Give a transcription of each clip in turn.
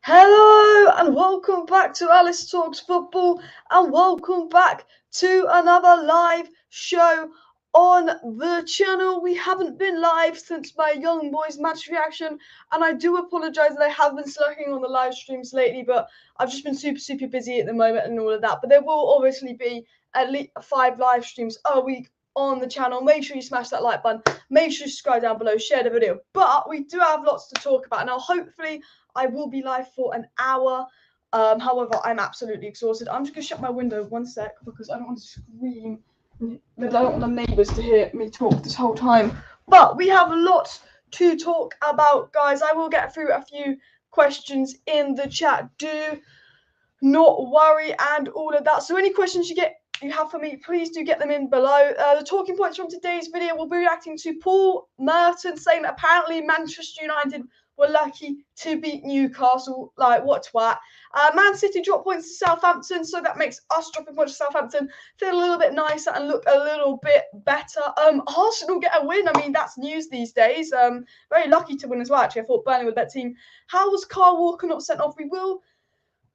Hello and welcome back to Alice Talks Football and welcome back to another live show on the channel. We haven't been live since my young boys match reaction and I do apologise that I have been slacking on the live streams lately, but I've just been super busy at the moment and all of that. But there will obviously be at least 5 live streams a week on the channel. Make sure you smash that like button, make sure you subscribe down below, share the video. But we do have lots to talk about now. Hopefully I will be live for an hour. However, I'm absolutely exhausted. I'm just going to shut my window 1 sec because I don't want to scream. I don't want the neighbours to hear me talk this whole time. But we have lots to talk about, guys. I will get through a few questions in the chat. Do not worry and all of that. So any questions you have for me, please do get them in below. The talking points from today's video, we'll be reacting to Paul Merton saying that apparently Manchester United were lucky to beat Newcastle. Like, what twat. Man City dropped points to Southampton, so that makes us dropping points to Southampton feel a little bit nicer and look a little bit better. Arsenal get a win. I mean, that's news these days. Very lucky to win as well, actually. I thought Burnley were that team. How was Kyle Walker not sent off? We will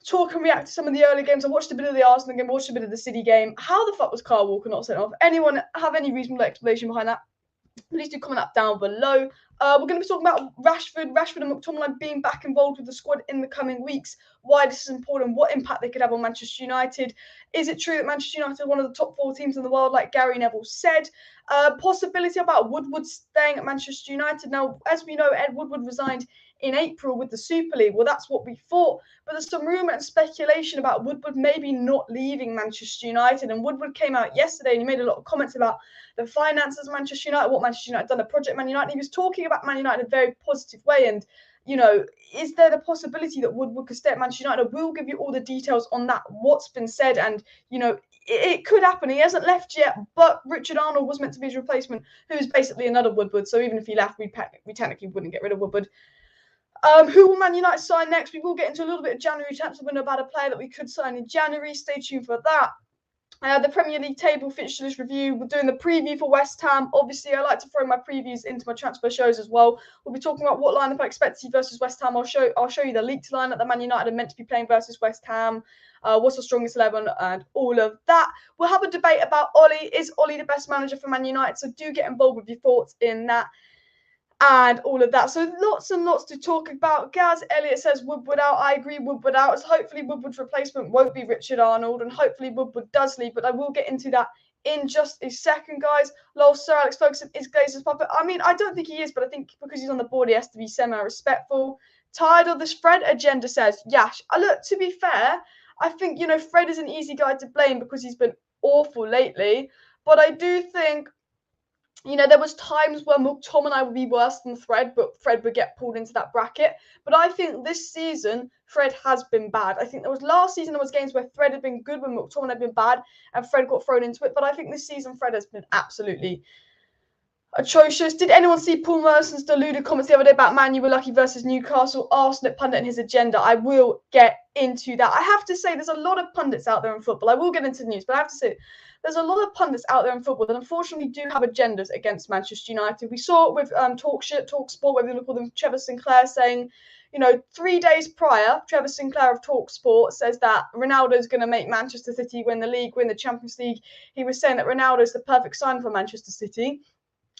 talk and react to some of the early games. I watched a bit of the Arsenal game, watched a bit of the City game. How the fuck was Kyle Walker not sent off? Anyone have any reasonable explanation behind that? Please do comment that down below. We're going to be talking about Rashford and McTominay being back involved with the squad in the coming weeks, why this is important, what impact they could have on Manchester United. Is it true that Manchester United are one of the top 4 teams in the world, like Gary Neville said? Possibility about Woodward staying at Manchester United. Now, as we know, Ed Woodward resigned in April with the Super League. Well, that's what we thought. But there's some rumour and speculation about Woodward maybe not leaving Manchester United. And Woodward came out yesterday and he made a lot of comments about the finances of Manchester United, what Manchester United done, the project Man United. He was talking about Man United in a very positive way. And, you know, is there the possibility that Woodward could stay at Manchester United? We'll give you all the details on that, what's been said. And, you know, it could happen. He hasn't left yet, but Richard Arnold was meant to be his replacement, who's basically another Woodward. So even if he left, we technically wouldn't get rid of Woodward. Who will Man United sign next? We will get into a little bit of January transfer window about a player that we could sign in January. Stay tuned for that. The Premier League table fixture list review. We're doing the preview for West Ham. Obviously, I like to throw my previews into my transfer shows as well. We'll be talking about what lineup I expect to see versus West Ham. I'll show you the leaked lineup that Man United are meant to be playing versus West Ham. What's the strongest 11 and all of that. We'll have a debate about Ollie. Is Ollie the best manager for Man United? So do get involved with your thoughts in that. And all of that. So lots and lots to talk about. Gaz Elliott says Woodward out. I agree, Woodward out. So hopefully Woodward's replacement won't be Richard Arnold, and hopefully Woodward does leave, but I will get into that in just a second, guys. Lol, Sir Alex Ferguson is Glazer's puppet. I mean, I don't think he is, but I think because he's on the board, he has to be semi-respectful. Tired of this Fred agenda, says Yash. Look, to be fair, I think, you know, Fred is an easy guy to blame because he's been awful lately, but I do think, you know, there was times where McTominay would be worse than Fred, but Fred would get pulled into that bracket. But I think this season, Fred has been bad. I think there was last season, there was games where Fred had been good when McTominay had been bad, and Fred got thrown into it. But I think this season, Fred has been absolutely atrocious. Did anyone see Paul Merton's deluded comments the other day about Man U were lucky versus Newcastle? Arsenal pundit and his agenda. I will get into that. I have to say, there's a lot of pundits out there in football. I will get into the news, but I have to say, there's a lot of pundits out there in football that unfortunately do have agendas against Manchester United. We saw it with Talk Sport, whatever you want to call them, Trevor Sinclair saying, you know, 3 days prior, Trevor Sinclair of Talk Sport says that Ronaldo's going to make Manchester City win the league, win the Champions League. He was saying that Ronaldo's the perfect sign for Manchester City.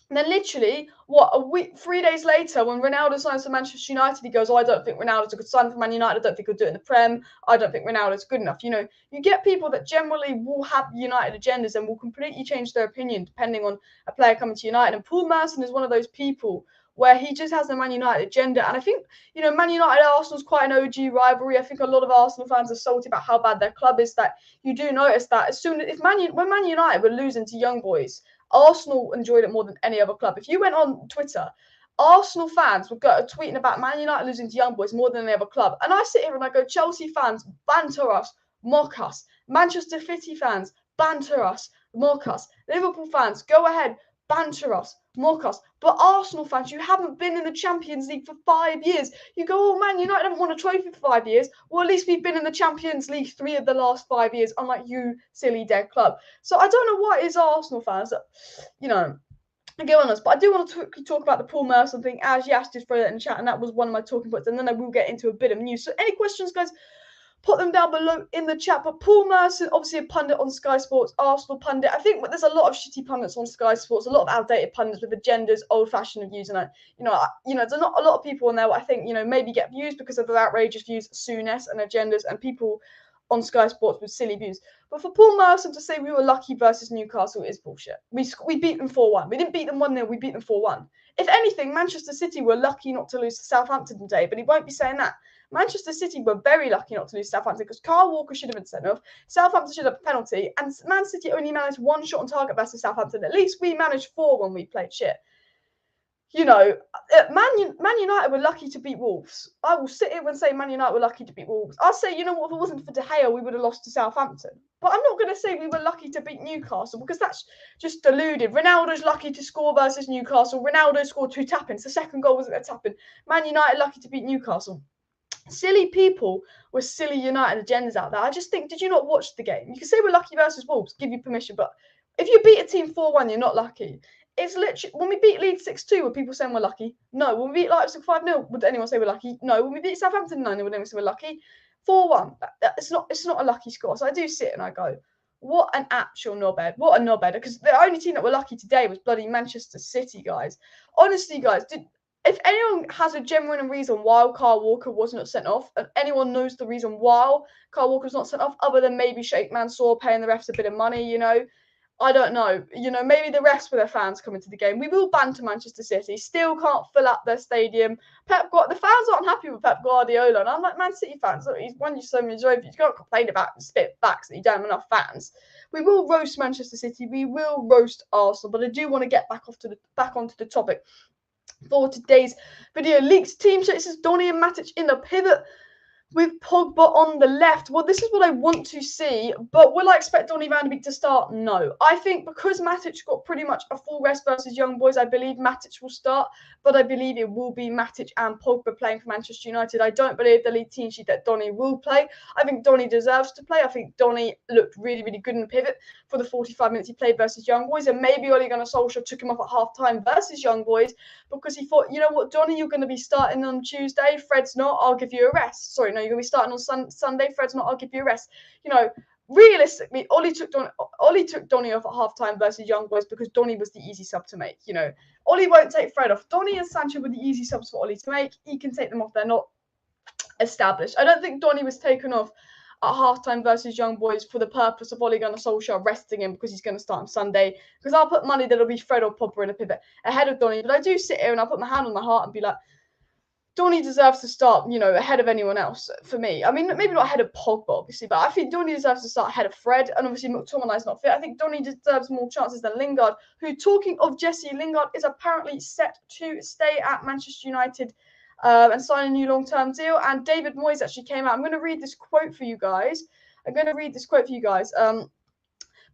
And then literally, a week, 3 days later, when Ronaldo signs for Manchester United, he goes, oh, I don't think Ronaldo's a good sign for Man United. I don't think he'll do it in the Prem. I don't think Ronaldo's good enough. You know, you get people that generally will have United agendas and will completely change their opinion depending on a player coming to United. And Paul Merson is one of those people where he just has the Man United agenda. And I think, you know, Man United Arsenal's quite an OG rivalry. I think a lot of Arsenal fans are salty about how bad their club is. That you do notice that as soon as when Man United were losing to young boys, Arsenal enjoyed it more than any other club. If you went on Twitter, Arsenal fans would go tweeting about Man United losing to young boys more than any other club. And I sit here and I go, Chelsea fans, banter us, mock us. Manchester City fans, banter us, mock us. Liverpool fans, go ahead, banter us, mock us. But Arsenal fans, you haven't been in the Champions League for 5 years. You go, oh man, United haven't won a trophy for 5 years. Well, at least we've been in the Champions League 3 of the last 5 years, unlike you, silly dead club. So I don't know what is Arsenal fans that, you know, go on us, but I do want to quickly talk about the Paul Merson thing, as Yash did throw that in the chat, and that was one of my talking points, and then I will get into a bit of news. So any questions, guys, put them down below in the chat. But Paul Merson, obviously a pundit on Sky Sports, Arsenal pundit. I think there's a lot of shitty pundits on Sky Sports, a lot of outdated pundits with agendas, old-fashioned views, and there's not a lot of people on there. I think maybe get views because of their outrageous views, soonest and agendas, and people on Sky Sports with silly views. But for Paul Merson to say we were lucky versus Newcastle is bullshit. We beat them 4-1. We didn't beat them 1-0. We beat them 4-1. If anything, Manchester City were lucky not to lose to Southampton today, but he won't be saying that. Manchester City were very lucky not to lose Southampton because Kyle Walker should have been sent off. Southampton should have a penalty, and Man City only managed one shot on target versus Southampton. At least we managed 4 when we played shit. Man United were lucky to beat Wolves. I will sit here and say Man United were lucky to beat Wolves. I'll say, if it wasn't for De Gea, we would have lost to Southampton. But I'm not going to say we were lucky to beat Newcastle because that's just deluded. Ronaldo's lucky to score versus Newcastle. Ronaldo scored 2 tap-ins. The second goal wasn't a tap-in. Man United lucky to beat Newcastle. Silly people with silly United agendas out there. I just think, did you not watch the game? You can say we're lucky versus Wolves, give you permission, but if you beat a team 4-1, you're not lucky. It's literally, when we beat Leeds 6-2, were people saying we're lucky? No. When we beat Leipzig 5-0, would anyone say we're lucky? No. When we beat Southampton 9-0, would anyone say we're lucky? 4-1. It's not a lucky score. So I do sit and I go, what an actual knobhead. What a knobhead. Because the only team that were lucky today was bloody Manchester City, guys. Honestly, guys, if anyone has a genuine reason why Kyle Walker wasn't sent off, and anyone knows the reason why Kyle Walker's not sent off, other than maybe Sheikh Mansour paying the refs a bit of money, I don't know. Maybe the rest were their fans coming to the game. We will banter Manchester City. Still can't fill up their stadium. The fans aren't happy with Pep Guardiola. And I'm like, Man City fans, look, he's won you so many trophies. You can't complain about and spit facts that you don't have enough fans. We will roast Manchester City. We will roast Arsenal. But I do want to get back onto the topic for today's video. Leaked team sheet says Donny and Matic in the pivot with Pogba on the left. Well, this is what I want to see, but will I expect Donny van de Beek to start? No. I think because Matic got pretty much a full rest versus Young Boys, I believe Matic will start, but I believe it will be Matic and Pogba playing for Manchester United. I don't believe the league team sheet that Donny will play. I think Donny deserves to play. I think Donny looked really, really good in the pivot for the 45 minutes he played versus Young Boys, and maybe Ole Gunnar Solskjaer took him off at half-time versus Young Boys because he thought, you know what, Donny, you're going to be starting on Tuesday. Fred's not. I'll give you a rest. Sorry, no, you're going to be starting on Sunday. Fred's not. I'll give you a rest. Realistically, Ole took Donny off at half-time versus Young Boys because Donny was the easy sub to make. Ole won't take Fred off. Donny and Sancho were the easy subs for Ole to make. He can take them off. They're not established. I don't think Donny was taken off at half-time versus Young Boys for the purpose of Ole Gunnar Solskjaer resting him because he's going to start on Sunday. Because I'll put money that it'll be Fred or Pogba in a pivot ahead of Donny. But I do sit here and I'll put my hand on my heart and be like, Donny deserves to start, ahead of anyone else for me. I mean, maybe not ahead of Pogba, obviously, but I think Donny deserves to start ahead of Fred. And obviously, McTominay's not fit. I think Donny deserves more chances than Lingard, who, talking of Jesse Lingard, is apparently set to stay at Manchester United and sign a new long-term deal. And David Moyes actually came out. I'm going to read this quote for you guys.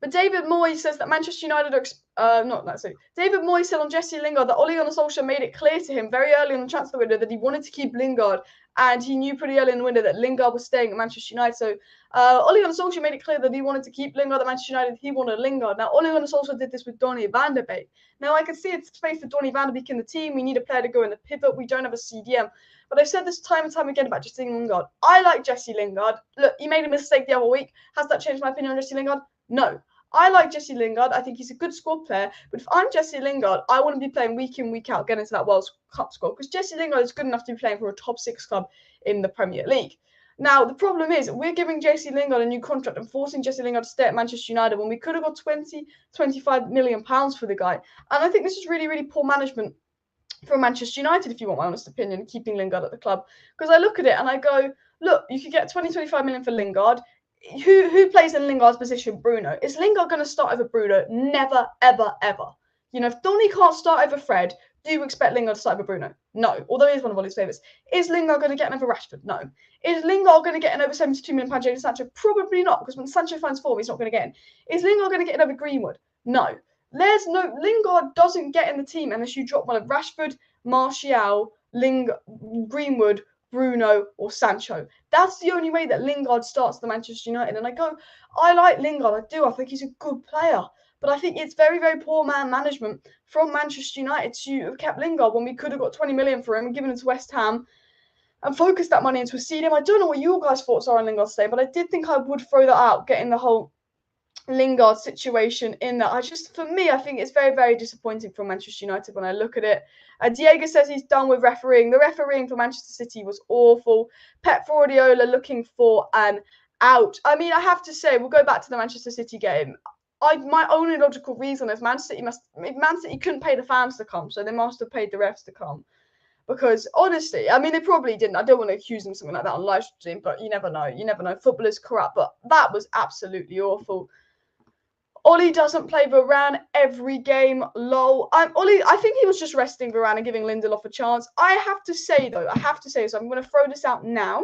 But David Moyes says that Manchester United David Moyes said on Jesse Lingard that Ole Gunnar Solskjaer made it clear to him very early in the transfer window that he wanted to keep Lingard, and he knew pretty early in the window that Lingard was staying at Manchester United. So Ole Gunnar Solskjaer made it clear that he wanted to keep Lingard at Manchester United. He wanted Lingard. Now, Ole Gunnar Solskjaer did this with Donny van de Beek. Now, I can see it's space for Donny van de Beek in the team. We need a player to go in the pivot. We don't have a CDM. But I've said this time and time again about Jesse Lingard. I like Jesse Lingard. Look, he made a mistake the other week. Has that changed my opinion on Jesse Lingard? No. I like Jesse Lingard. I think he's a good squad player. But if I'm Jesse Lingard, I want to be playing week in, week out, getting into that World Cup squad. Because Jesse Lingard is good enough to be playing for a top 6 club in the Premier League. Now, the problem is we're giving Jesse Lingard a new contract and forcing Jesse Lingard to stay at Manchester United when we could have got 25 million pounds for the guy. And I think this is really, really poor management for Manchester United, if you want my honest opinion, keeping Lingard at the club. Because I look at it and I go, look, you could get 25 million for Lingard. Who plays in Lingard's position? Bruno. Is Lingard going to start over Bruno? Never, ever, ever. If Donny can't start over Fred, do you expect Lingard to start over Bruno? No. Although he is one of Ole's favourites. Is Lingard going to get an over Rashford? No. Is Lingard going to get an over £72 million Jadon Sancho? Probably not, because when Sancho finds form, he's not going to get in. Is Lingard going to get an over Greenwood? No. Lingard doesn't get in the team unless you drop one of Rashford, Martial, Greenwood, Bruno or Sancho. That's the only way that Lingard starts the Manchester United. And I like Lingard. I do. I think he's a good player. But I think it's very, very poor man management from Manchester United to have kept Lingard when we could have got 20 million for him and given it to West Ham and focused that money into a stadium. I don't know what your guys' thoughts are on Lingard today, but I did think I would throw that out, getting the whole Lingard situation in that. For me, I think it's very, very disappointing from Manchester United when I look at it. Diego says he's done with refereeing. The refereeing for Manchester City was awful. Pep Guardiola looking for an out. I mean, I have to say, we'll go back to the Manchester City game. My only logical reason is Man City couldn't pay the fans to come, so they must have paid the refs to come. Because honestly, I mean, they probably didn't. I don't want to accuse them of something like that on live stream, but you never know. You never know. Football is corrupt, but that was absolutely awful. Ollie doesn't play Varane every game. Lol. Ollie, I think he was just resting Varane and giving Lindelof a chance. I have to say, so I'm going to throw this out now.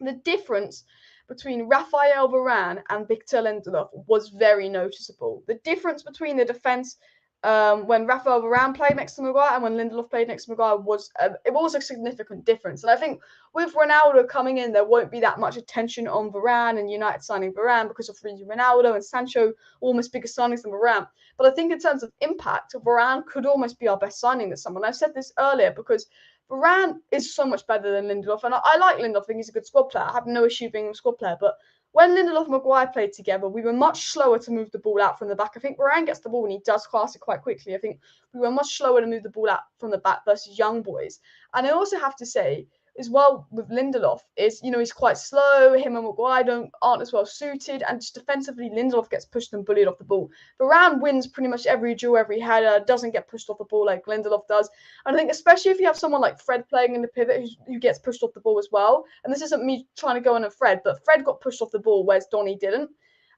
The difference between Raphael Varane and Victor Lindelof was very noticeable. The difference between the defence when Raphael Varane played next to Maguire and when Lindelof played next to Maguire was a significant difference. And I think with Ronaldo coming in, there won't be that much attention on Varane and United signing Varane because of Ronaldo and Sancho, almost bigger signings than Varane. But I think in terms of impact, Varane could almost be our best signing this summer. And I said this earlier because Varane is so much better than Lindelof. And I like Lindelof. I think he's a good squad player. I have no issue being a squad player. But when Lindelof and Maguire played together, we were much slower to move the ball out from the back. I think Varane gets the ball and he does pass it quite quickly. I think we were much slower to move the ball out from the back versus young boys. And I also have to say, as well with Lindelof, is, he's quite slow. Him and Maguire aren't as well suited. And just defensively, Lindelof gets pushed and bullied off the ball. Varane wins pretty much every duel, every header, doesn't get pushed off the ball like Lindelof does. And I think especially if you have someone like Fred playing in the pivot who gets pushed off the ball as well. And this isn't me trying to go on at Fred, but Fred got pushed off the ball, whereas Donny didn't.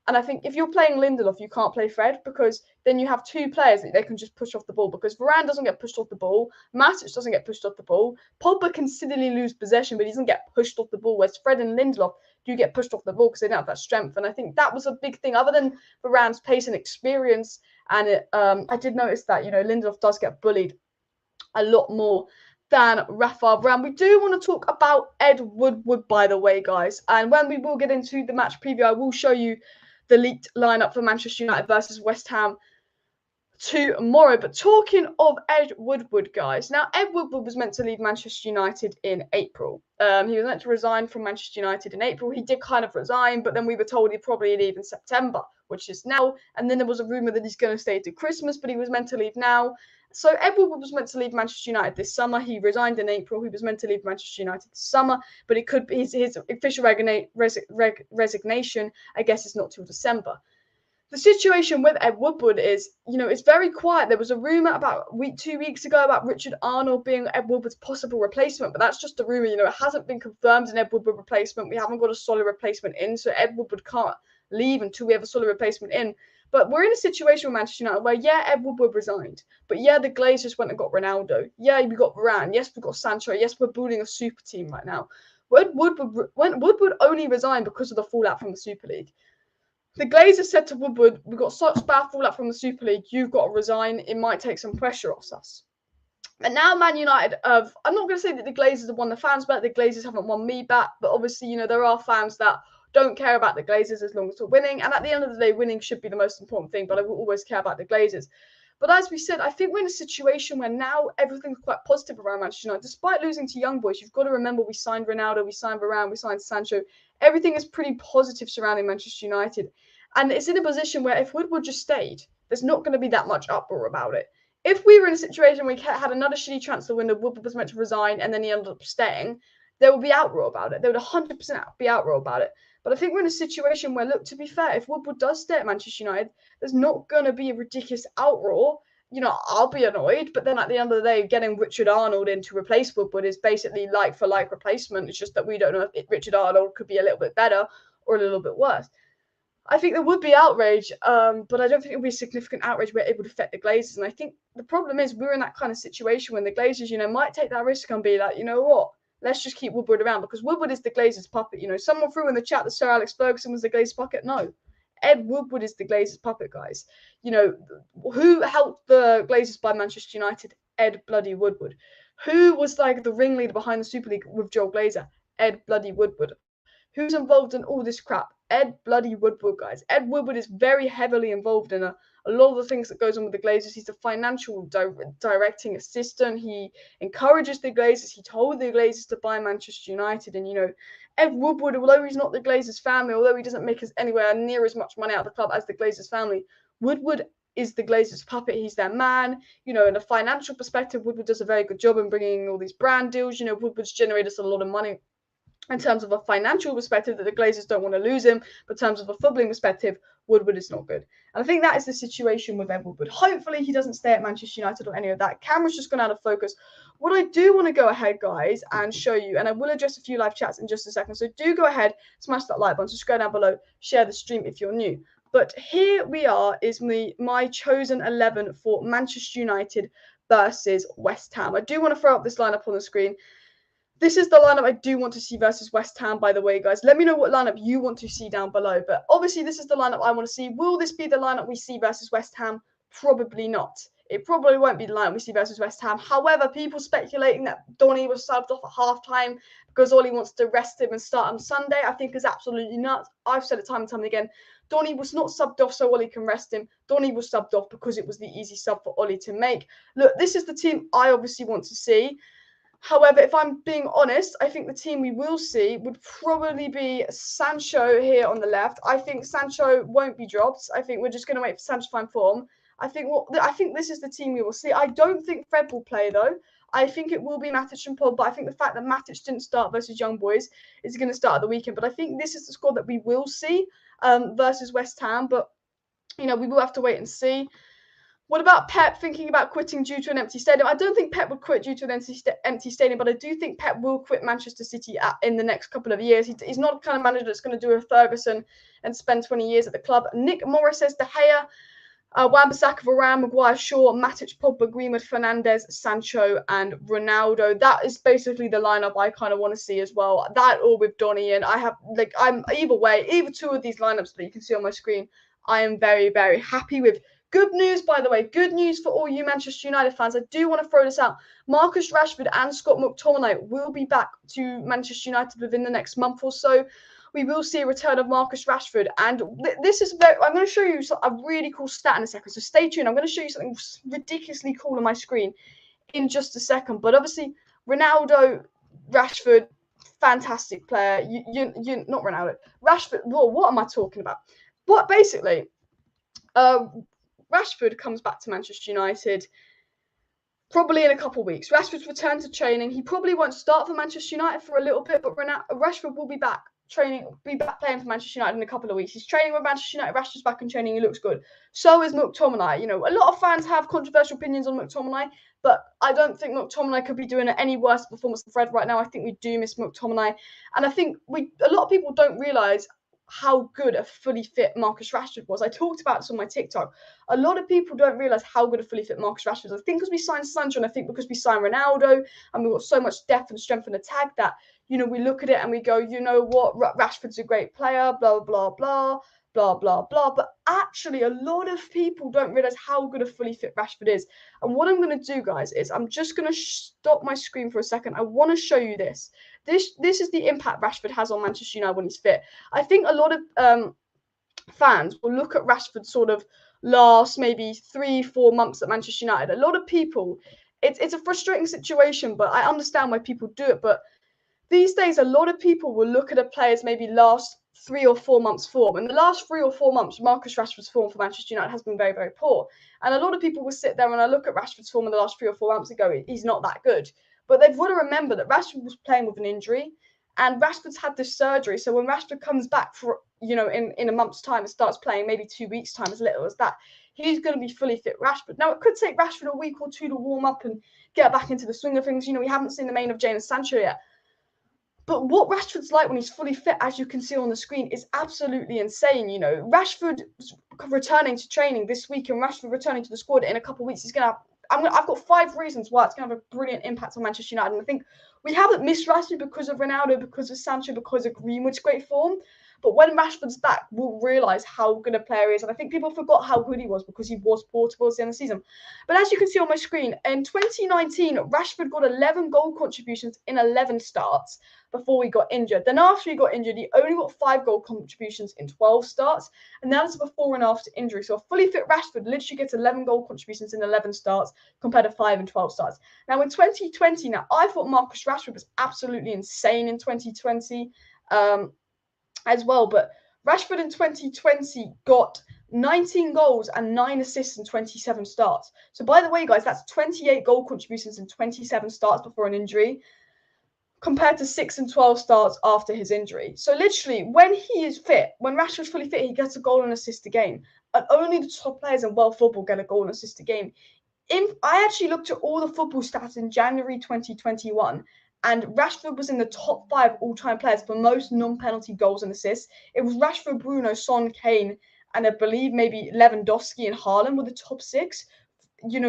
And I think if you're playing Lindelof, you can't play Fred because then you have two players that they can just push off the ball because Varane doesn't get pushed off the ball. Matic doesn't get pushed off the ball. Pogba can considerably lose possession, but he doesn't get pushed off the ball, whereas Fred and Lindelof do get pushed off the ball because they don't have that strength. And I think that was a big thing, other than Varane's pace and experience. And I did notice that, Lindelof does get bullied a lot more than Raphael Varane. We do want to talk about Ed Woodward, by the way, guys. And when we will get into the match preview, I will show you the leaked lineup for Manchester United versus West Ham tomorrow. But talking of Ed Woodward, guys, now Ed Woodward was meant to leave Manchester United in April. He was meant to resign from Manchester United in April. He did kind of resign, but then we were told he'd probably leave in September, which is now. And then there was a rumour that he's going to stay to Christmas, but he was meant to leave now. So Ed Woodward was meant to leave Manchester United this summer. He resigned in April. He was meant to leave Manchester United this summer, but it could be his official resignation, I guess, is not till December. The situation with Ed Woodward is, it's very quiet. There was a rumour about 2 weeks ago about Richard Arnold being Ed Woodward's possible replacement, but that's just a rumour. It hasn't been confirmed an Ed Woodward replacement. We haven't got a solid replacement in, so Ed Woodward can't leave until we have a solid replacement in. But we're in a situation with Manchester United where, Ed Woodward resigned. But, the Glazers went and got Ronaldo. We got Varane. Yes, we've got Sancho. Yes, we're building a super team right now. Woodward only resigned because of the fallout from the Super League. The Glazers said to Woodward, we've got such bad fallout from the Super League, you've got to resign. It might take some pressure off us. And now Man United I'm not going to say that the Glazers have won the fans back. The Glazers haven't won me back. But obviously, there are fans that don't care about the Glazers as long as we're winning. And at the end of the day, winning should be the most important thing. But I will always care about the Glazers. But as we said, I think we're in a situation where now everything's quite positive around Manchester United. Despite losing to young boys, you've got to remember we signed Ronaldo, we signed Varane, we signed Sancho. Everything is pretty positive surrounding Manchester United. And it's in a position where if Woodward just stayed, there's not going to be that much uproar about it. If we were in a situation where we had another shitty transfer window, Woodward was meant to resign and then he ended up staying, there would be outroar about it. There would 100% be outroar about it. But I think we're in a situation where, look, to be fair, if Woodward does stay at Manchester United, there's not going to be a ridiculous outroar. I'll be annoyed, but then at the end of the day, getting Richard Arnold in to replace Woodward is basically like-for-like replacement. It's just that we don't know if Richard Arnold could be a little bit better or a little bit worse. I think there would be outrage, but I don't think it would be a significant outrage where it would affect the Glazers. And I think the problem is we're in that kind of situation when the Glazers, might take that risk and be like, you know what, let's just keep Woodward around because Woodward is the Glazers' puppet. Someone threw in the chat that Sir Alex Ferguson was the Glazers' puppet. No, Ed Woodward is the Glazers' puppet, guys. Who helped the Glazers by Manchester United? Ed bloody Woodward. Who was like the ringleader behind the Super League with Joel Glazer? Ed bloody Woodward. Who's involved in all this crap? Ed bloody Woodward, guys. Ed Woodward is very heavily involved in a a lot of the things that goes on with the Glazers. He's the financial directing assistant. He encourages the Glazers. He told the Glazers to buy Manchester United. And, you know, Ed Woodward, although he's not the Glazers family, although he doesn't make anywhere near as much money out of the club as the Glazers family, Woodward is the Glazers' puppet. He's their man. You know, in a financial perspective, Woodward does a very good job in bringing all these brand deals. You know, Woodward's generated us a lot of money in terms of a financial perspective that the Glazers don't want to lose him, but in terms of a footballing perspective, Woodward is not good. And I think that is the situation with Ed Woodward. Hopefully he doesn't stay at Manchester United or any of that. Camera's just gone out of focus. What I do want to go ahead, guys, and show you, and I will address a few live chats in just a second, so do go ahead, smash that like button, subscribe down below, share the stream if you're new. But here we are, is my chosen 11 for Manchester United versus West Ham. I do want to throw up this lineup on the screen. This is the lineup I do want to see versus West Ham, by the way, guys. Let me know what lineup you want to see down below. But obviously, this is the lineup I want to see. Will this be the lineup we see versus West Ham? Probably not. It probably won't be the lineup we see versus West Ham. However, people speculating that Donny was subbed off at half-time because Ollie wants to rest him and start him Sunday, I think is absolutely nuts. I've said it time and time again. Donny was not subbed off so Ollie can rest him. Donny was subbed off because it was the easy sub for Ollie to make. Look, this is the team I obviously want to see. However, if I'm being honest, I think the team we will see would probably be Sancho here on the left. I think Sancho won't be dropped. I think we're just going to wait for Sancho to find form. I think this is the team we will see. I don't think Fred will play, though. I think it will be Matic and Pogba, but I think the fact that Matic didn't start versus Young Boys is going to start at the weekend. But I think this is the squad that we will see versus West Ham. But, you know, we will have to wait and see. What about Pep thinking about quitting due to an empty stadium? I don't think Pep would quit due to an empty stadium, but I do think Pep will quit Manchester City in the next couple of years. He's not the kind of manager that's going to do a Ferguson and spend 20 years at the club. Nick Morris says De Gea, Wan-Bissaka, Varane, Maguire, Shaw, Matic, Pogba, Greenwood, Fernandes, Sancho, and Ronaldo. That is basically the lineup I kind of want to see as well. That or with Donny, and I'm either way, either two of these lineups that you can see on my screen, I am very, very happy with. Good news, by the way, good news for all you Manchester United fans. I do want to throw this out. Marcus Rashford and Scott McTominay will be back to Manchester United within the next month or so. We will see a return of Marcus Rashford. And this is I'm going to show you a really cool stat in a second. So stay tuned. I'm going to show you something ridiculously cool on my screen in just a second. But obviously, Ronaldo, Rashford, fantastic player. You not Ronaldo. Rashford, well, what am I talking about? What basically... Rashford comes back to Manchester United probably in a couple of weeks. Rashford's returned to training. He probably won't start for Manchester United for a little bit, but Rashford will be back playing for Manchester United in a couple of weeks. He's training with Manchester United. Rashford's back in training. He looks good. So is McTominay. You know, a lot of fans have controversial opinions on McTominay, but I don't think McTominay could be doing any worse performance than Fred right now. I think we do miss McTominay, and I think a lot of people don't realise how good a fully fit Marcus Rashford was. I talked about this on my TikTok. A lot of people don't realise how good a fully fit Marcus Rashford is. I think because we signed Sancho, and I think because we signed Ronaldo, and we've got so much depth and strength in attack that, you know, we look at it and we go, you know what, Rashford's a great player, blah, blah, blah, blah, blah, blah. But actually, a lot of people don't realise how good a fully fit Rashford is. And what I'm going to do, guys, is I'm just going to stop my screen for a second. I want to show you this. This is the impact Rashford has on Manchester United when he's fit. I think a lot of fans will look at Rashford sort of last maybe 3-4 months at Manchester United. A lot of people, it's a frustrating situation, but I understand why people do it. But these days, a lot of people will look at a player's maybe last 3 or 4 months form. In the last 3 or 4 months, Marcus Rashford's form for Manchester United has been very, very poor. And a lot of people will sit there and I look at Rashford's form in the last 3 or 4 months and go, he's not that good. But they've got to remember that Rashford was playing with an injury and Rashford's had this surgery. So when Rashford comes back for, you know, in a month's time and starts playing, maybe 2 weeks' time, as little as that, he's going to be fully fit Rashford. Now, it could take Rashford a week or two to warm up and get back into the swing of things. You know, we haven't seen the main of Jadon Sancho yet. But what Rashford's like when he's fully fit, as you can see on the screen, is absolutely insane. You know, Rashford returning to training this week and Rashford returning to the squad in a couple of weeks, he's going to have, I've got 5 reasons why it's going to have a brilliant impact on Manchester United. And I think we haven't missed Rashford because of Ronaldo, because of Sancho, because of Greenwood's great form. But when Rashford's back, we'll realise how good a player he is. And I think people forgot how good he was because he was poor towards the end of the season. But as you can see on my screen, in 2019, Rashford got 11 goal contributions in 11 starts before he got injured. Then after he got injured, he only got 5 goal contributions in 12 starts. And that is before and after injury. So a fully fit Rashford literally gets 11 goal contributions in 11 starts compared to 5 in 12 starts. Now in 2020, I thought Marcus Rashford was absolutely insane in 2020 as well. But Rashford in 2020 got 19 goals and 9 assists in 27 starts. So by the way, guys, that's 28 goal contributions in 27 starts before an injury, compared to 6 and 12 starts after his injury. So literally, when he is fit, when Rashford's fully fit, he gets a goal and assist a game. And only the top players in world football get a goal and assist a game. I actually looked at all the football stats in January 2021, and Rashford was in the top 5 all-time players for most non-penalty goals and assists. It was Rashford, Bruno, Son, Kane, and I believe maybe Lewandowski and Haaland were the top 6,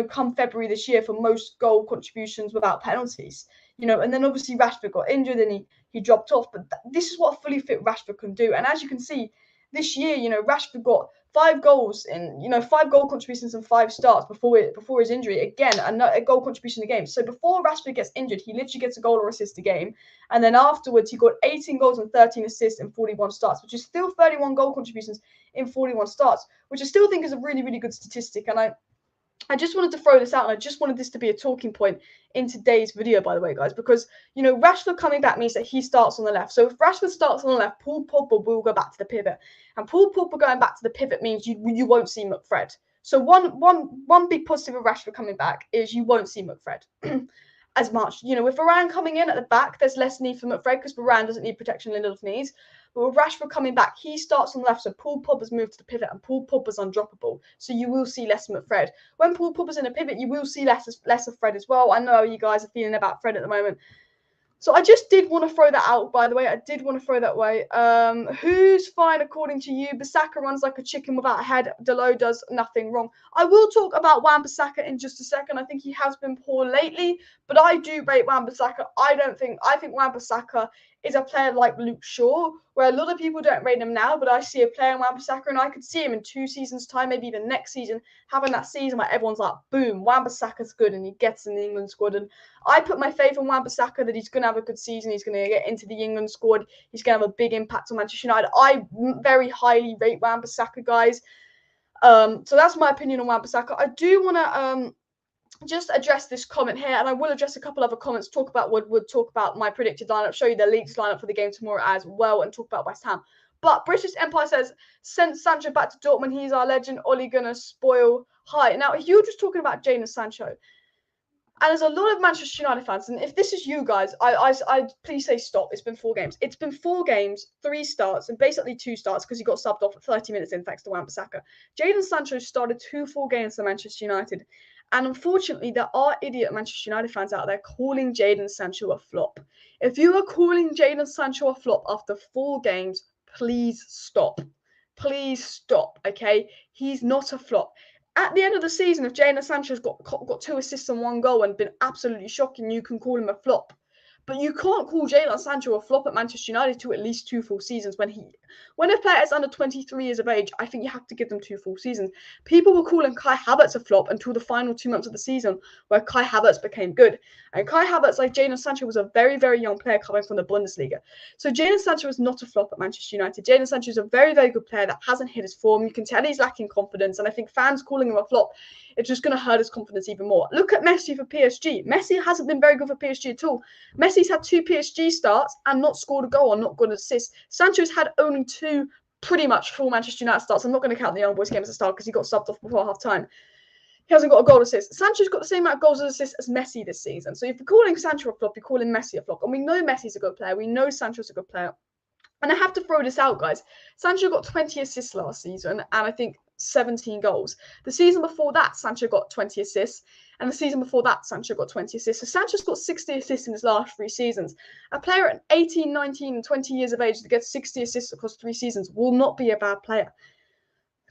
come February this year for most goal contributions without penalties. And then obviously Rashford got injured and he dropped off. But this is what a fully fit Rashford can do. And as you can see, this year, Rashford got 5 goals in, 5 goal contributions and 5 starts before his injury. Again, a goal contribution a game. So before Rashford gets injured, he literally gets a goal or assist a game. And then afterwards, he got 18 goals and 13 assists in 41 starts, which is still 31 goal contributions in 41 starts, which I still think is a really, really good statistic. And I just wanted to throw this out, and I just wanted this to be a talking point in today's video, by the way, guys, because, Rashford coming back means that he starts on the left. So if Rashford starts on the left, Paul Pogba will go back to the pivot. And Paul Pogba going back to the pivot means you won't see McFred. So one big positive of Rashford coming back is you won't see McFred as much. With Varane coming in at the back, there's less need for McFred because Varane doesn't need protection Lindelof needs. But with Rashford coming back, he starts on the left, so Paul Pogba's moved to the pivot, and Paul Pogba's undroppable. So you will see less of Fred. When Paul Pogba's in a pivot, you will see less of Fred as well. I know you guys are feeling about Fred at the moment. So I just did want to throw that out, by the way. I did want to throw that away. Who's fine according to you? Bissaka runs like a chicken without a head. Delo does nothing wrong. I will talk about Wan-Bissaka in just a second. I think he has been poor lately, but I do rate Wan-Bissaka. I think Wan-Bissaka is a player like Luke Shaw, where a lot of people don't rate him now, but I see a player in Wan-Bissaka, and I could see him in 2 seasons' time, maybe even next season, having that season where everyone's like, boom, Wan-Bissaka's good, and he gets in the England squad. And I put my faith in Wan-Bissaka that he's going to have a good season. He's going to get into the England squad. He's going to have a big impact on Manchester United. I very highly rate Wan-Bissaka, guys. So that's my opinion on Wan-Bissaka. I do want to just address this comment here, and I will address a couple other comments, talk about Woodward, talk about my predicted lineup, show you the league's lineup for the game tomorrow as well, and talk about West Ham. But British Empire says, send Sancho back to Dortmund. He's our legend. Ole gonna spoil. Hi. Now, if you're just talking about Jadon Sancho, and there's a lot of Manchester United fans, and if this is you guys, I please say stop. It's been 4 games. It's been 4 games, 3 starts, and basically 2 starts because he got subbed off at 30 minutes in thanks to Wan-Bissaka. Jadon Sancho started 2 full games for Manchester United. And unfortunately, there are idiot Manchester United fans out there calling Jadon Sancho a flop. If you are calling Jadon Sancho a flop after 4 games, please stop. Please stop, okay? He's not a flop. At the end of the season, if Jadon Sancho's got 2 assists and 1 goal and been absolutely shocking, you can call him a flop. But you can't call Jadon Sancho a flop at Manchester United to at least 2 full seasons. When a player is under 23 years of age, I think you have to give them 2 full seasons. People were calling Kai Havertz a flop until the final 2 months of the season, where Kai Havertz became good. And Kai Havertz, like Jadon Sancho, was a very, very young player coming from the Bundesliga. So Jadon Sancho is not a flop at Manchester United. Jadon Sancho is a very, very good player that hasn't hit his form. You can tell he's lacking confidence, and I think fans calling him a flop, it's just going to hurt his confidence even more. Look at Messi for PSG. Messi hasn't been very good for PSG at all. Messi's had 2 PSG starts and not scored a goal or not got an assist. Sancho's had only 2 pretty much full Manchester United starts. I'm not going to count the Young Boys game as a start because he got subbed off before half-time. He hasn't got a goal assist. Sancho's got the same amount of goals and assists as Messi this season. So if you're calling Sancho a flop, you're calling Messi a flop. And we know Messi's a good player. We know Sancho's a good player. And I have to throw this out, guys. Sancho got 20 assists last season, and I think 17 goals. The season before that, Sancho got 20 assists, and the season before that, Sancho got 20 assists. So Sancho's got 60 assists in his last 3 seasons. A player at 18, 19, and 20 years of age that gets 60 assists across 3 seasons will not be a bad player.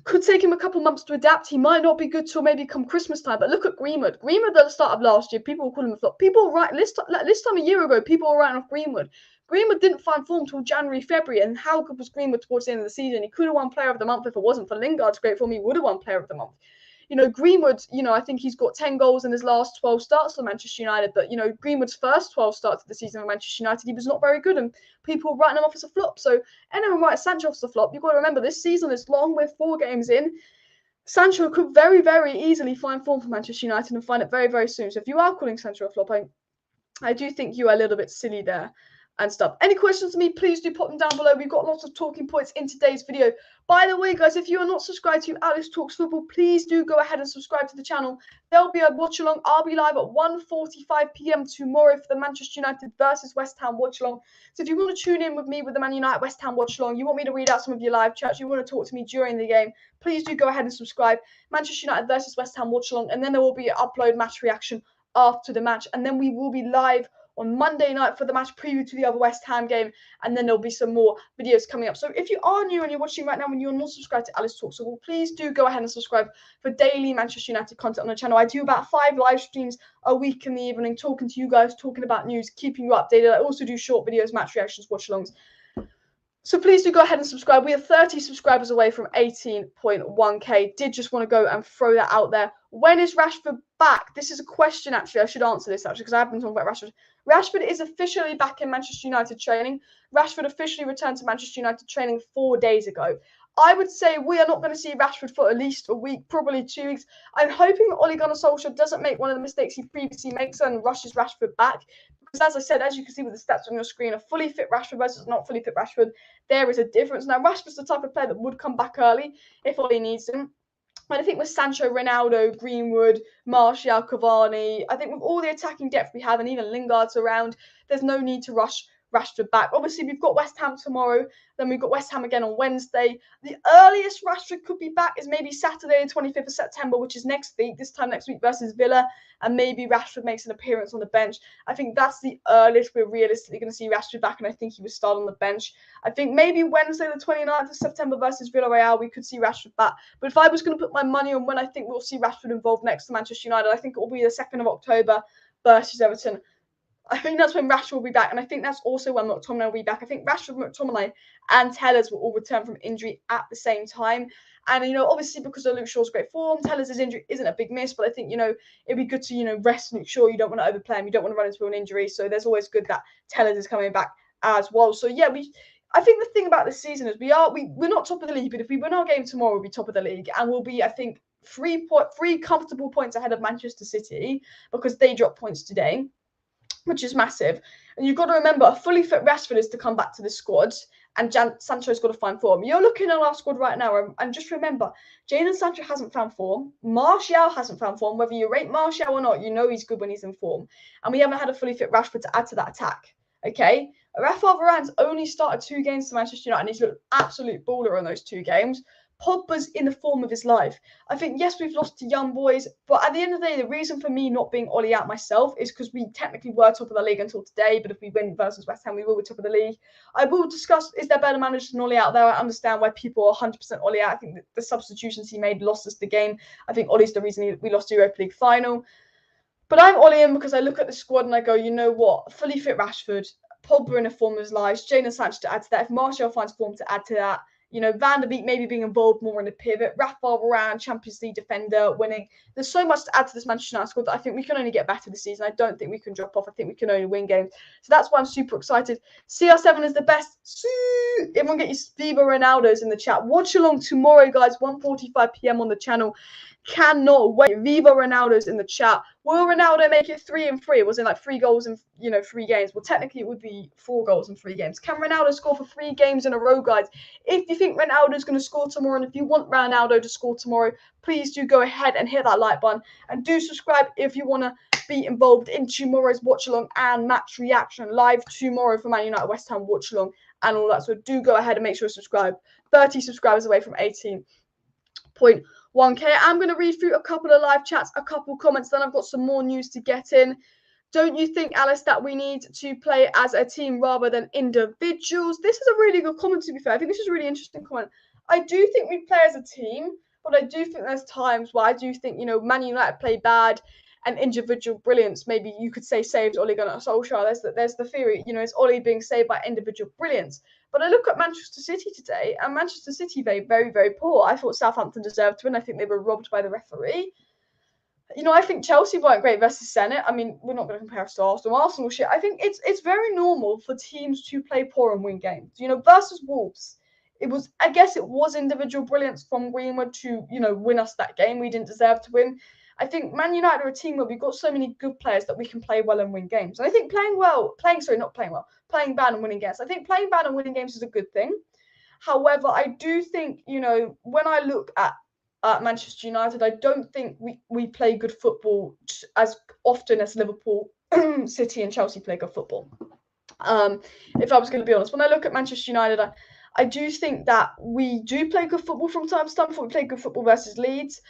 Could take him a couple months to adapt. He might not be good till maybe come Christmas time. But look at Greenwood. Greenwood at the start of last year, people were calling him a flop. This time a year ago, people were writing off Greenwood. Greenwood didn't find form till January, February, and how good was Greenwood towards the end of the season? He could have won Player of the Month if it wasn't for Lingard's great form. He would have won Player of the Month. Greenwood, I think he's got 10 goals in his last 12 starts for Manchester United. But, Greenwood's first 12 starts of the season for Manchester United, he was not very good. And people writing him off as a flop. So anyone writes Sancho off as a flop, you've got to remember this season is long. We're 4 games in. Sancho could very, very easily find form for Manchester United and find it very, very soon. So if you are calling Sancho a flop, I do think you are a little bit silly there and stuff. Any questions to me, please do put them down below. We've got lots of talking points in today's video. By the way, guys, if you are not subscribed to Alice Talks Football, please do go ahead and subscribe to the channel. There'll be a watch along. I'll be live at 1:45 p.m. tomorrow for the Manchester United versus West Ham watch along. So if you want to tune in with me with the Man United West Ham watch along, you want me to read out some of your live chats, you want to talk to me during the game, please do go ahead and subscribe. Manchester United versus West Ham watch along, and then there will be an upload match reaction after the match, and then we will be live on Monday night for the match preview to the other West Ham game, and then there'll be some more videos coming up. So if you are new and you're watching right now and you're not subscribed to Alice Talks Football, please do go ahead and subscribe for daily Manchester United content on the channel. I do about 5 live streams a week in the evening, talking to you guys, talking about news, keeping you updated. I also do short videos, match reactions, watch-alongs. So please do go ahead and subscribe. We are 30 subscribers away from 18.1k. Did just want to go and throw that out there. When is Rashford back? This is a question, actually. I should answer this, actually, because I have been talking about Rashford. Rashford is officially back in Manchester United training. Rashford officially returned to Manchester United training 4 days ago. I would say we are not going to see Rashford for at least a week, probably 2 weeks. I'm hoping that Ole Gunnar Solskjaer doesn't make one of the mistakes he previously makes and rushes Rashford back. Because as I said, as you can see with the stats on your screen, a fully fit Rashford versus not fully fit Rashford, there is a difference. Now, Rashford's the type of player that would come back early if Ole needs him. And I think with Sancho, Ronaldo, Greenwood, Martial, Cavani, I think with all the attacking depth we have and even Lingard's around, there's no need to rush Rashford back. Obviously, we've got West Ham tomorrow. Then we've got West Ham again on Wednesday. The earliest Rashford could be back is maybe Saturday, the 25th of September, which is next week, this time next week versus Villa. And maybe Rashford makes an appearance on the bench. I think that's the earliest we're realistically going to see Rashford back, and I think he would start on the bench. I think maybe Wednesday, the 29th of September versus Villarreal, we could see Rashford back. But if I was going to put my money on when I think we'll see Rashford involved next to Manchester United, I think it will be the 2nd of October versus Everton. I think that's when Rashford will be back, and I think that's also when McTominay will be back. I think Rashford, McTominay, and Tellers will all return from injury at the same time. And, obviously because of Luke Shaw's great form, Tellers' injury isn't a big miss, but I think, it'd be good to, rest Luke Shaw. You don't want to overplay him. You don't want to run into an injury. So there's always good that Tellers is coming back as well. So, yeah, I think the thing about this season is we're not top of the league, but if we win our game tomorrow, we'll be top of the league, and we'll be, I think, 3 comfortable points ahead of Manchester City because they dropped points today, which is massive. And you've got to remember, a fully fit Rashford is to come back to the squad, and Sancho's got to find form. You're looking at our squad right now, and just remember, Jadon Sancho hasn't found form. Martial hasn't found form. Whether you rate Martial or not, he's good when he's in form. And we haven't had a fully fit Rashford to add to that attack, okay? Rafael Varane's only started 2 games for Manchester United, and he's looked absolute baller on those 2 games. Pogba's in the form of his life. I think, yes, we've lost to young boys, but at the end of the day, the reason for me not being Ollie out myself is because we technically were top of the league until today, but if we win versus West Ham, we will be top of the league. I will discuss, is there better managers than Ollie out there? I understand why people are 100% Ollie out. I think the substitutions he made lost us the game. I think Ollie's the reason we lost the Europa League final. But I'm Ollie in because I look at the squad and I go, you know what? Fully fit Rashford, Pogba in the form of his life, Jadon Sancho to add to that. If Martial finds form to add to that, Van der Beek maybe being involved more in the pivot, Rafael Varane, Champions League defender, winning. There's so much to add to this Manchester United squad that I think we can only get better this season. I don't think we can drop off. I think we can only win games. So that's why I'm super excited. CR7 is the best. Everyone get your Viva Ronaldos in the chat. Watch along tomorrow, guys, 1:45 p.m. on the channel. Cannot wait. Viva Ronaldo's in the chat. Will Ronaldo make it 3 and 3? Was it like 3 goals in 3 games? Well, technically it would be 4 goals in 3 games. Can Ronaldo score for 3 games in a row, guys? If you think Ronaldo's going to score tomorrow, and if you want Ronaldo to score tomorrow, please do go ahead and hit that like button, and do subscribe if you want to be involved in tomorrow's watch along and match reaction live tomorrow for Man United West Ham watch along and all that. So do go ahead and make sure to subscribe. 30 subscribers away from 18.1k. I'm going to read through a couple of live chats, a couple comments, then I've got some more news to get in. Don't you think, Alice, that we need to play as a team rather than individuals? This is a really good comment, to be fair. I think this is a really interesting comment. I do think we play as a team, but I do think there's times where I do think, Man United play bad and individual brilliance, maybe you could say, saved Ole Gunnar Solskjaer. There's the theory, it's Ole being saved by individual brilliance. But I look at Manchester City today, and Manchester City, very, very, very poor. I thought Southampton deserved to win. I think they were robbed by the referee. I think Chelsea weren't great versus Senate. I mean, we're not going to compare us to Arsenal. Arsenal shit. I think it's very normal for teams to play poor and win games. Versus Wolves, I guess it was individual brilliance from Greenwood to, win us that game. We didn't deserve to win. I think Man United are a team where we've got so many good players that we can play well and win games. And I think playing bad and winning games. I think playing bad and winning games is a good thing. However, I do think, when I look at Manchester United, I don't think we play good football as often as Liverpool, City and Chelsea play good football. If I was going to be honest, when I look at Manchester United, I do think that we do play good football from time to time. I thought we played good football versus Leeds.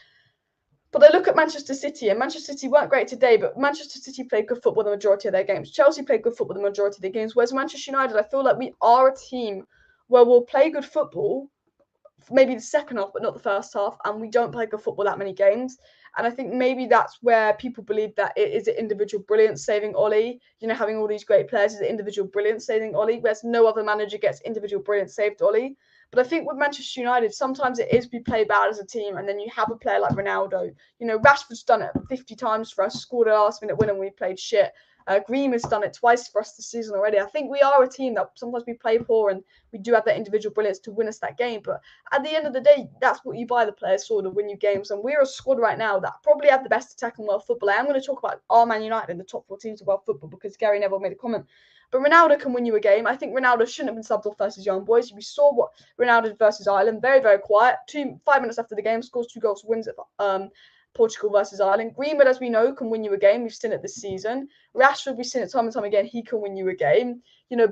But I look at Manchester City, and Manchester City weren't great today, but Manchester City played good football the majority of their games. Chelsea played good football the majority of their games, whereas Manchester United, I feel like we are a team where we'll play good football, maybe the second half, but not the first half, and we don't play good football that many games. And I think maybe that's where people believe that it is individual brilliance saving Ole. Having all these great players is individual brilliance saving Ole, whereas no other manager gets individual brilliance saved Ole. But I think with Manchester United, sometimes it is we play bad as a team, and then you have a player like Ronaldo. Rashford's done it 50 times for us, scored a last-minute winner when we played shit. Greenwood's done it twice for us this season already. I think we are a team that sometimes we play poor and we do have that individual brilliance to win us that game. But at the end of the day, that's what you buy the players for, to win you games. And we're a squad right now that probably have the best attack in world football. I am going to talk about our Man United in the top 4 teams of world football because Gary Neville made a comment. But Ronaldo can win you a game. I think Ronaldo shouldn't have been subbed off versus Young Boys. We saw what Ronaldo did versus Ireland. Very, very quiet. 5 minutes after the game, scores 2 goals, wins it. Portugal versus Ireland. Greenwood, as we know, can win you a game. We've seen it this season. Rashford, we've seen it time and time again. He can win you a game.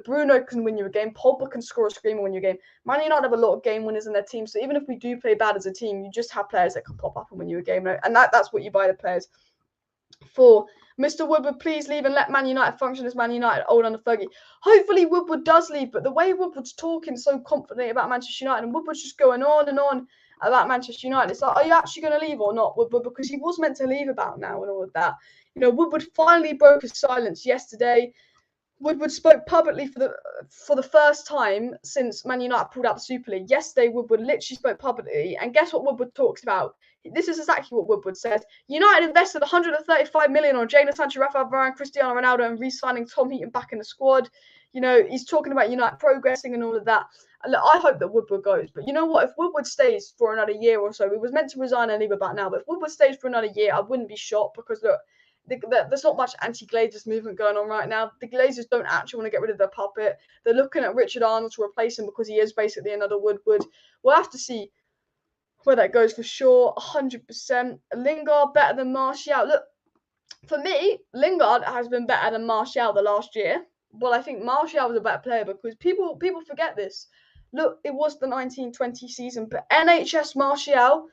Bruno can win you a game. Pogba can score a screamer and win you a game. Man United have a lot of game winners in their team. So even if we do play bad as a team, you just have players that can pop up and win you a game. And that's what you buy the players for. Mr. Woodward, please leave and let Man United function as Man United, old under Fergie. Hopefully Woodward does leave, but the way Woodward's talking so confidently about Manchester United, and Woodward's just going on and on about Manchester United. It's like, are you actually going to leave or not, Woodward? Because he was meant to leave about now and all of that. Woodward finally broke his silence yesterday. Woodward spoke publicly for the first time since Man United pulled out the Super League. Yesterday, Woodward literally spoke publicly, and guess what Woodward talks about? This is exactly what Woodward says. United invested 135 million on Jadon Sancho, Rafael Varane, Cristiano Ronaldo, and re-signing Tom Heaton back in the squad. He's talking about United progressing and all of that. And look, I hope that Woodward goes. But you know what? If Woodward stays for another year or so, he was meant to resign and leave about now. But if Woodward stays for another year, I wouldn't be shocked because, look, there's not much anti-Glazers movement going on right now. The Glazers don't actually want to get rid of their puppet. They're looking at Richard Arnold to replace him because he is basically another Woodward. We'll have to see where that goes for sure. 100%. Lingard better than Martial. Look, for me, Lingard has been better than Martial the last year. Well, I think Martial was a better player because people forget this. Look, it was the 1920 season, but NHS Martial,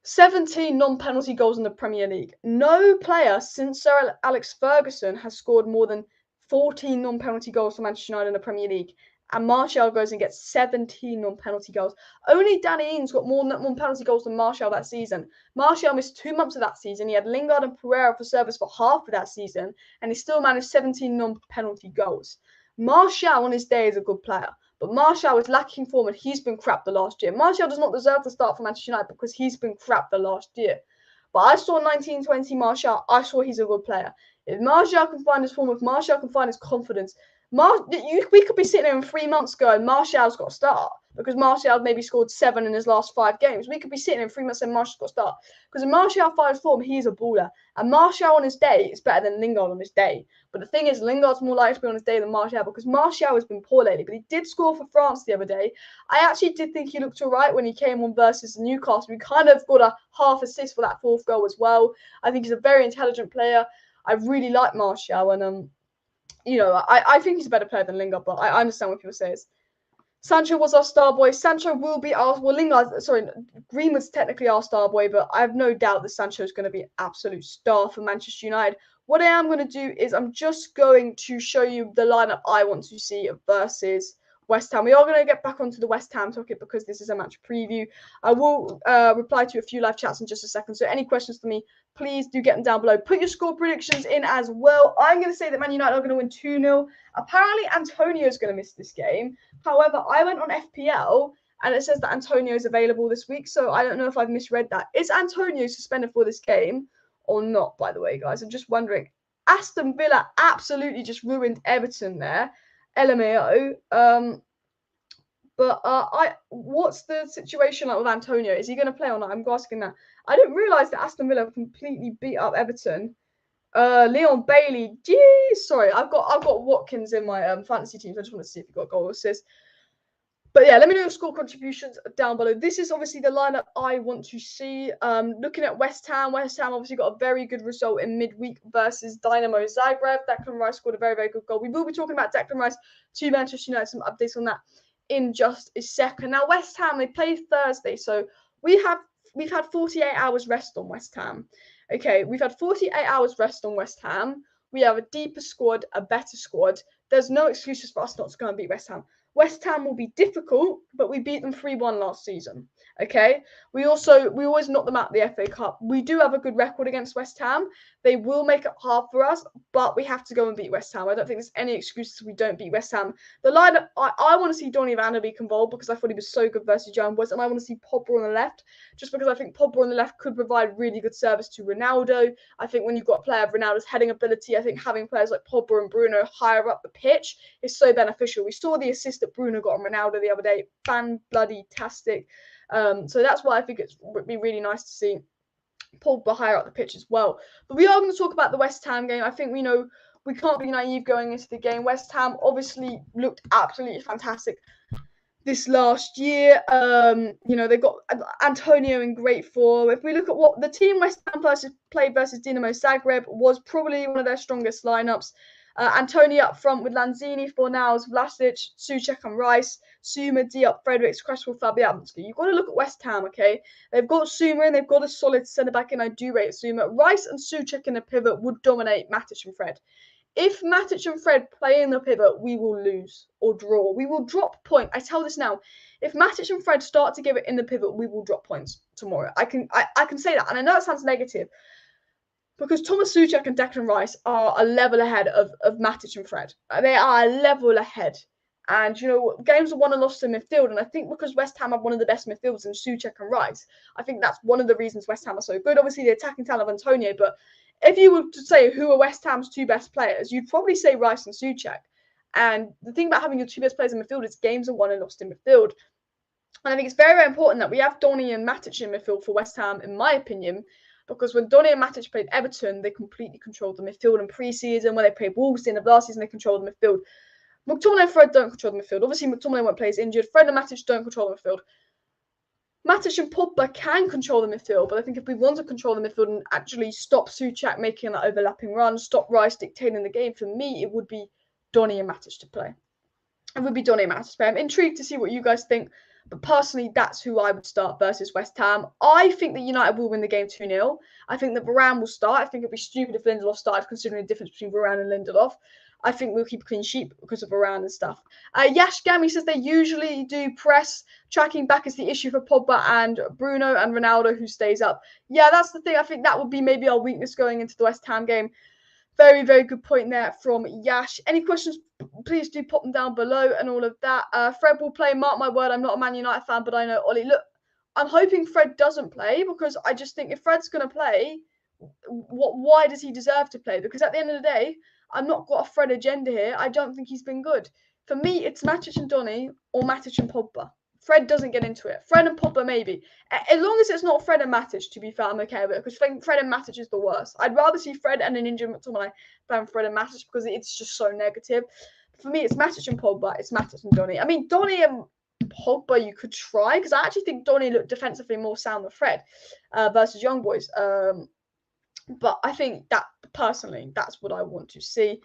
17 non-penalty goals in the Premier League. No player since Sir Alex Ferguson has scored more than 14 non-penalty goals for Manchester United in the Premier League. And Martial goes and gets 17 non-penalty goals. Only Danny Ings got more non-penalty goals than Martial that season. Martial missed 2 months of that season. He had Lingard and Pereira for service for half of that season, and he still managed 17 non-penalty goals. Martial on his day is a good player, but Martial is lacking form and he's been crap the last year. Martial does not deserve to start for Manchester United because he's been crap the last year. But I saw 1920 Martial. I saw he's a good player. If Martial can find his form, if Martial can find his confidence, we could be sitting here in 3 months going, Martial's got to start because Martial maybe scored 7 in his last 5 games. We could be sitting in 3 months saying Martial's got to start because if Martial finds form, he's a baller. And Martial on his day is better than Lingard on his day. But the thing is, Lingard's more likely to be on his day than Martial because Martial has been poor lately. But he did score for France the other day. I actually did think he looked all right when he came on versus Newcastle. We kind of got a half assist for that 4th goal as well. I think he's a very intelligent player. I really like Martial and I think he's a better player than Lingard, but I understand what people say. Sancho was our star boy. Sancho will be our... Well, Greenwood's technically our star boy, but I have no doubt that Sancho is going to be an absolute star for Manchester United. What I am going to do is I'm just going to show you the lineup I want to see versus West Ham. We are going to get back onto the West Ham topic because this is a match preview. I will reply to a few live chats in just a second. So any questions for me, please do get them down below. Put your score predictions in as well. I'm going to say that Man United are going to win 2-0. Apparently, Antonio is going to miss this game. However, I went on FPL and it says that Antonio is available this week. So I don't know if I've misread that. Is Antonio suspended for this game or not, by the way, guys? I'm just wondering. Aston Villa absolutely just ruined Everton there. LMAO. What's the situation like with Antonio? Is he going to play or not? I'm asking that. I didn't realise that Aston Villa completely beat up Everton. Leon Bailey. Geez, sorry, I've got Watkins in my fantasy team. So I just want to see if you got goal assist. But yeah, let me know your score contributions down below. This is obviously the lineup I want to see. Looking at West Ham obviously got a very good result in midweek versus Dynamo Zagreb. Declan Rice scored a very, very good goal. We will be talking about Declan Rice to Manchester United, some updates on that in just a second. Now, West Ham, they play Thursday, so we've had 48 hours rest on West Ham. Okay, we've had 48 hours rest on West Ham. We have a deeper squad, a better squad. There's no excuses for us not to go and beat West Ham. West Ham will be difficult, but we beat them 3-1 last season. Okay, we always knock them out of the FA Cup. We do have a good record against West Ham. They will make it hard for us, but we have to go and beat West Ham. I don't think there's any excuses if we don't beat West Ham. The lineup, I want to see Donny van de Beek involved because I thought he was so good versus Young Boys, and I want to see Pogba on the left just because I think Pogba on the left could provide really good service to Ronaldo. I think when you've got a player of Ronaldo's heading ability, I think having players like Pogba and Bruno higher up the pitch is so beneficial. We saw the assist that Bruno got on Ronaldo the other day, fan-bloody-tastic. So that's why I think it would be really nice to see Pogba higher up the pitch as well. But we are going to talk about the West Ham game. I think we know we can't be naive going into the game. West Ham obviously looked absolutely fantastic this last year. They've got Antonio in great form. If we look at what the team West Ham played versus Dinamo Zagreb was probably one of their strongest lineups. Antonio up front with Lanzini, Fornals, Vlasic, Souček and Rice, Suma, Diop, Fredericks, Cresswell, Fabianski. You've got to look at West Ham, okay? They've got Suma and they've got a solid centre-back, and I do rate Suma. Rice and Souček in the pivot would dominate Matic and Fred. If Matic and Fred play in the pivot, we will lose or draw. We will drop points. I tell this now. If Matic and Fred start to give it in the pivot, we will drop points tomorrow. I can say that, and I know it sounds negative, because Thomas Souček and Declan Rice are a level ahead of Matic and Fred. They are a level ahead. And, games are won and lost in midfield. And I think because West Ham have one of the best midfielders in Souček and Rice, I think that's one of the reasons West Ham are so good. Obviously, the attacking talent of Antonio. But if you were to say who are West Ham's two best players, you'd probably say Rice and Souček. And the thing about having your two best players in midfield is games are won and lost in midfield. And I think it's very, very important that we have Donny and Matic in midfield for West Ham, in my opinion. Because when Donny and Matic played Everton, they completely controlled the midfield in pre-season. When they played Wolves in the last season, they controlled the midfield. McTominay and Fred don't control the midfield. Obviously, McTominay won't play, he's injured. Fred and Matic don't control the midfield. Matic and Pogba can control the midfield, but I think if we want to control the midfield and actually stop Souček making that overlapping run, stop Rice dictating the game, for me, it would be Donny and Matic to play. It would be Donny and Matic to play. I'm intrigued to see what you guys think. But personally, that's who I would start versus West Ham. I think that United will win the game 2-0. I think that Varane will start. I think it'd be stupid if Lindelof started, considering the difference between Varane and Lindelof. I think we'll keep a clean sheet because of Varane and stuff. Yash Gami says they usually do press. Tracking back is the issue for Pogba and Bruno and Ronaldo, who stays up. Yeah, that's the thing. I think that would be maybe our weakness going into the West Ham game. Very, very good point there from Yash. Any questions, please do pop them down below and all of that. Fred will play. Mark my word, I'm not a Man United fan, but I know Ollie. Look, I'm hoping Fred doesn't play because I just think if Fred's going to play, why does he deserve to play? Because at the end of the day, I've not got a Fred agenda here. I don't think he's been good. For me, it's Matic and Donny or Matic and Pogba. Fred doesn't get into it. Fred and Pogba, maybe. As long as it's not Fred and Matic, to be fair, I'm okay with it. Because Fred and Matic is the worst. I'd rather see Fred and an injured McTominay than Fred and Matic because it's just so negative. For me, it's Matic and Pogba. It's Matic and Donny. I mean, Donny and Pogba you could try because I actually think Donny looked defensively more sound than Fred versus Young Boys. But I think that, personally, that's what I want to see.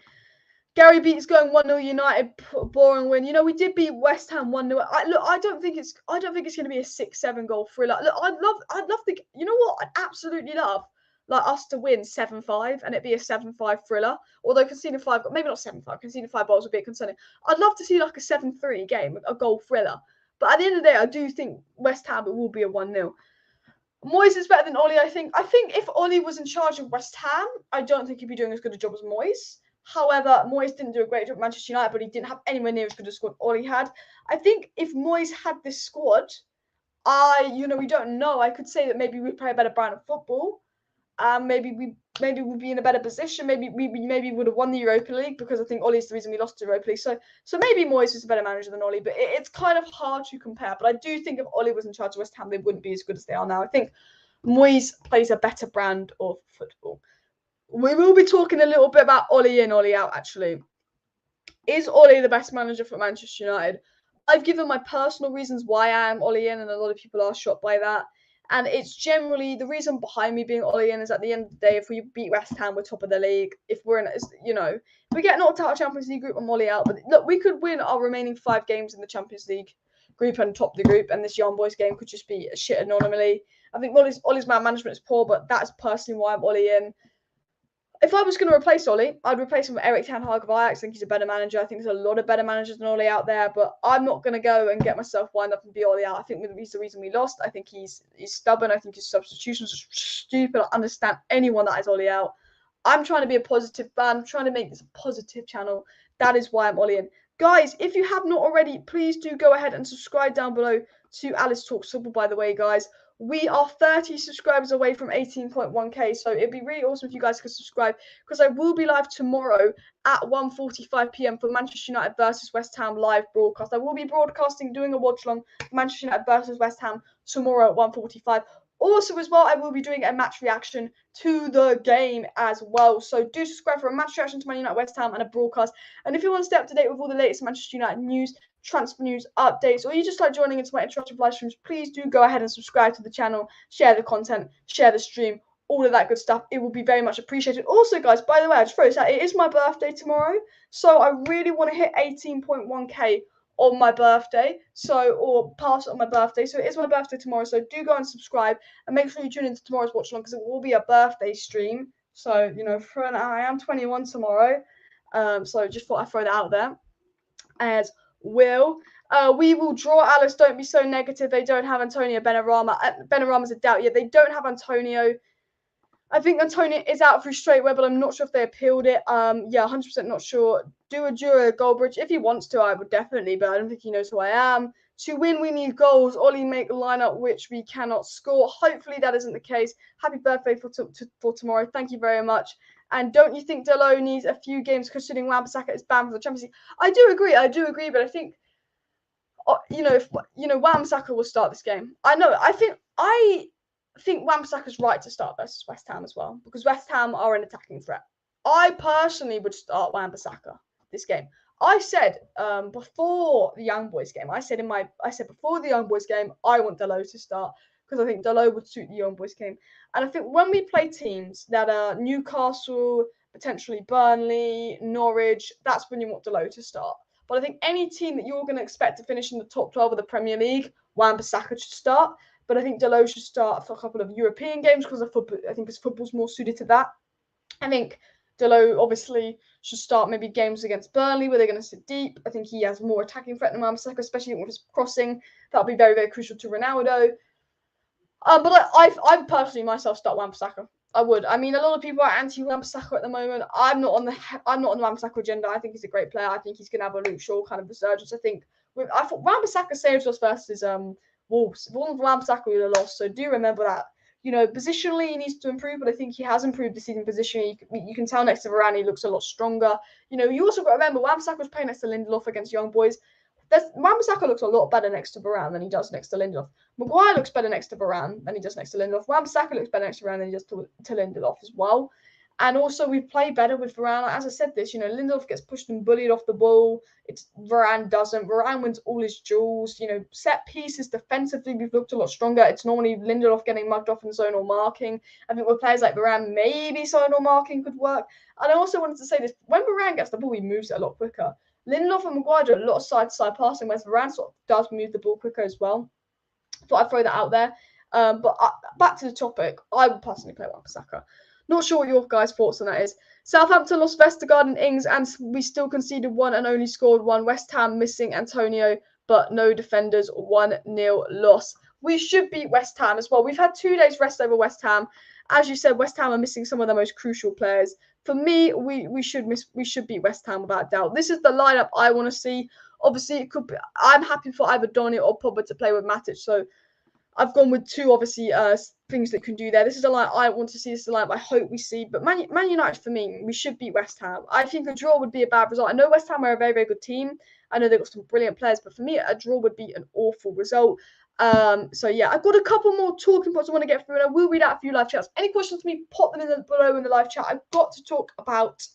Gary Beats going 1-0 United, boring win. We did beat West Ham 1-0. I don't think it's going to be a 6-7 goal thriller. Look, I'd love to. You know what? I'd absolutely love like us to win 7-5 and it'd be a 7-5 thriller. Although conceding 5, maybe not 7-5, conceding 5 goals would be concerning. I'd love to see like a 7-3 game, a goal thriller. But at the end of the day, I do think West Ham, it will be a 1-0. Moyes is better than Ollie, I think. I think if Ollie was in charge of West Ham, I don't think he'd be doing as good a job as Moyes. However, Moyes didn't do a great job at Manchester United, but he didn't have anywhere near as good a squad Ollie had. I think if Moyes had this squad, we don't know. I could say that maybe we'd play a better brand of football. Maybe we'd be in a better position. Maybe we would have won the Europa League, because I think Ollie's the reason we lost the Europa League. So maybe Moyes is a better manager than Ollie, but it's kind of hard to compare. But I do think if Ollie was in charge of West Ham, they wouldn't be as good as they are now. I think Moyes plays a better brand of football. We will be talking a little bit about Ollie in, Ollie out, actually. Is Ollie the best manager for Manchester United? I've given my personal reasons why I am Ollie in, and a lot of people are shocked by that. And it's generally the reason behind me being Ollie in is at the end of the day, if we beat West Ham, we're top of the league. If we're in, if we get knocked out of Champions League group, I'm Ollie out. But look, we could win our remaining 5 games in the Champions League group and top the group, and this Young Boys game could just be a shit anomaly. I think Ollie's man management is poor, but that's personally why I'm Ollie in. If I was going to replace Ollie, I'd replace him with Erik ten Hag of Ajax. I think he's a better manager. I think there's a lot of better managers than Ollie out there, but I'm not going to go and get myself wound up and be Ollie out. I think he's the reason we lost. I think he's stubborn. I think his substitutions are stupid. I understand anyone that is Ollie out. I'm trying to be a positive fan. I'm trying to make this a positive channel. That is why I'm Ollie in. Guys, if you have not already, please do go ahead and subscribe down below to Alice Talks Football, by the way, guys. We are 30 subscribers away from 18.1k, so it'd be really awesome if you guys could subscribe, because I will be live tomorrow at 1:45 p.m. for Manchester United versus West Ham live broadcast. I will be broadcasting, doing a watch-along for Manchester United versus West Ham tomorrow at 1:45. Also, as well, I will be doing a match reaction to the game as well. So do subscribe for a match reaction to Man United West Ham and a broadcast. And if you want to stay up to date with all the latest Manchester United news, transfer news, updates, or you just like joining into my interactive live streams, please do go ahead and subscribe to the channel, share the content, share the stream, all of that good stuff. It will be very much appreciated. Also, guys, by the way, I just throw this out, it is my birthday tomorrow, so I really want to hit 18.1k on my birthday, or pass it on my birthday. So it is my birthday tomorrow, so do go and subscribe and make sure you tune into tomorrow's watch along, because it will be a birthday stream. So I am 21 tomorrow, so just thought I'd throw that out there. As we will draw, Alice. Don't be so negative. They don't have Antonio Benrahma. Benrahma's a doubt. Yeah, they don't have Antonio. I think Antonio is out through straightaway, but I'm not sure if they appealed it. 100% not sure. Do a Jura Goldbridge. If he wants to, I would definitely, but I don't think he knows who I am. To win, we need goals. Ollie make a lineup which we cannot score. Hopefully that isn't the case. Happy birthday for tomorrow. Thank you very much. And don't you think Dalot needs a few games, considering Wan-Bissaka is banned from the Champions League? I do agree, but I think, Wan-Bissaka will start this game. I think Wan-Bissaka's right to start versus West Ham as well, because West Ham are an attacking threat. I personally would start Wan-Bissaka this game. I said before the Young Boys game, I said before the Young Boys game, I want Dalot to start, because I think Dalot would suit the Young Boys game. And I think when we play teams that are Newcastle, potentially Burnley, Norwich, that's when you want Dalot to start. But I think any team that you're going to expect to finish in the top 12 of the Premier League, Wan-Bissaka should start. But I think Dalot should start for a couple of European games, because I think his football's more suited to that. I think Dalot obviously should start maybe games against Burnley where they're going to sit deep. I think he has more attacking threat than Wan-Bissaka, especially with his crossing. That'll be very, very crucial to Ronaldo. But I personally myself start Wan-Bissaka. I would. I mean, a lot of people are anti Wan-Bissaka at the moment. I'm not on the Wan-Bissaka agenda. I think he's a great player. I think he's going to have a Luke Shaw kind of resurgence. I thought Wan-Bissaka saved us versus Wolves. If it wasn't for Wan-Bissaka, we would have lost. So do remember that. Positionally he needs to improve, but I think he has improved this season positionally. You can tell next to Varane he looks a lot stronger. You also got to remember Wan-Bissaka was playing next to Lindelof against Young Boys. Wan-Bissaka looks a lot better next to Varane than he does next to Lindelof. Maguire looks better next to Varane than he does next to Lindelof. Wan-Bissaka looks better next to Varane than he does to Lindelof as well. And also, we play better with Varane. As I said this, Lindelof gets pushed and bullied off the ball. Varane doesn't. Varane wins all his duels. Set pieces defensively, we've looked a lot stronger. It's normally Lindelof getting mugged off in zonal marking. I think with players like Varane, maybe zonal marking could work. And I also wanted to say this. When Varane gets the ball, he moves it a lot quicker. Lindelof and Maguire do a lot of side-to-side passing, whereas Varane sort of does move the ball quicker as well. Thought I'd throw that out there. But back to the topic, I would personally play Wan-Bissaka. Not sure what your guys' thoughts on that is. Southampton lost Vestergaard and Ings, and we still conceded one and only scored one. West Ham missing Antonio, but no defenders. 1-0 loss. We should beat West Ham as well. We've had 2 days rest over West Ham. As you said, West Ham are missing some of their most crucial players. For me, we should beat West Ham without doubt. This is the lineup I want to see. Obviously, it could be. I'm happy for either Donny or Pogba to play with Matic. So I've gone with 2 obviously things that can do there. This is the line I want to see. This is the line I hope we see. But Man United, for me, we should beat West Ham. I think a draw would be a bad result. I know West Ham are a very, very good team. I know they've got some brilliant players. But for me, a draw would be an awful result. So yeah, I've got a couple more talking points I want to get through, and I will read out a few live chats. Any questions to me, pop them below in the live chat. I've got to talk about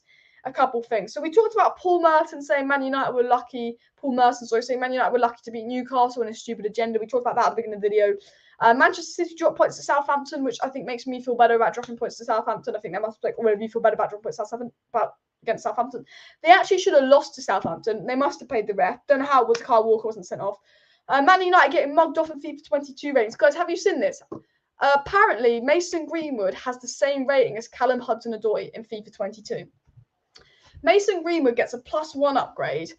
a couple things. So we talked about Paul Merton saying Man United were lucky. Paul Merton, sorry, saying Man United were lucky to beat Newcastle in a stupid agenda. We talked about that at the beginning of the video. Manchester City dropped points to Southampton, which I think makes me feel better about dropping points to Southampton. I think that must make all of you feel better about dropping points against Southampton. They actually should have lost to Southampton. They must have paid the ref. Don't know how it was Kyle Walker wasn't sent off. Man United getting mugged off in FIFA 22 ratings. Guys, have you seen this? Apparently, Mason Greenwood has the same rating as Callum Hudson-Odoi in FIFA 22. Mason Greenwood gets a +1 upgrade,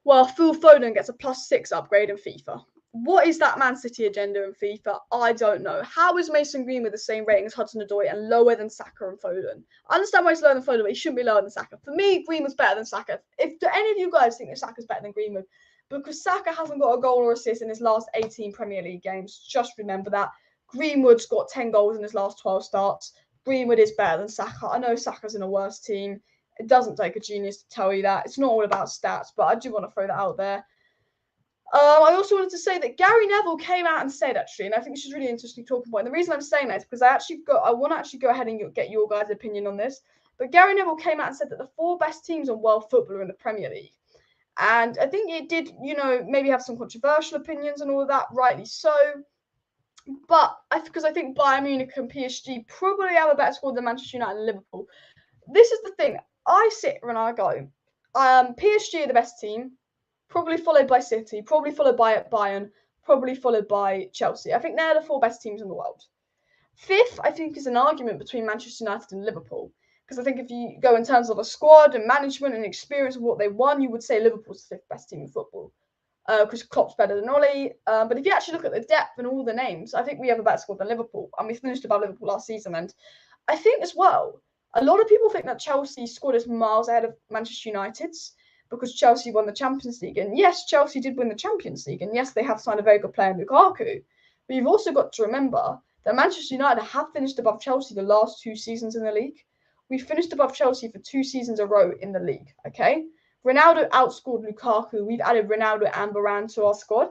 while Phil Foden gets a +6 upgrade in FIFA. What is that Man City agenda in FIFA? I don't know. How is Mason Greenwood the same rating as Hudson-Odoi and lower than Saka and Foden? I understand why he's lower than Foden, but he shouldn't be lower than Saka. For me, Greenwood's better than Saka. Do any of you guys think that Saka's better than Greenwood? Because Saka hasn't got a goal or assist in his last 18 Premier League games. Just remember that. Greenwood's got 10 goals in his last 12 starts. Greenwood is better than Saka. I know Saka's in a worse team. It doesn't take a genius to tell you that. It's not all about stats, but I do want to throw that out there. I also wanted to say that Gary Neville came out and said, actually, and I think this is really interesting talking point. And the reason I'm saying that is because I want to actually go ahead and get your guys' opinion on this. But Gary Neville came out and said that the 4 best teams in world football are in the Premier League. And I think it did, maybe have some controversial opinions and all of that, rightly so. But because I think Bayern Munich and PSG probably have a better squad than Manchester United and Liverpool. This is the thing. I sit and I go, PSG are the best team, probably followed by City, probably followed by Bayern, probably followed by Chelsea. I think they're the 4 best teams in the world. 5th, I think, is an argument between Manchester United and Liverpool. Because I think if you go in terms of a squad and management and experience of what they won, you would say Liverpool's the 5th best team in football. Because Klopp's better than Ollie. But if you actually look at the depth and all the names, I think we have a better squad than Liverpool. And we finished above Liverpool last season. And I think as well, a lot of people think that Chelsea's squad is miles ahead of Manchester United's because Chelsea won the Champions League. And yes, Chelsea did win the Champions League. And yes, they have signed a very good player in Lukaku. But you've also got to remember that Manchester United have finished above Chelsea the last 2 seasons in the league. We finished above Chelsea for 2 seasons in a row in the league, okay? Ronaldo outscored Lukaku. We've added Ronaldo and Varane to our squad.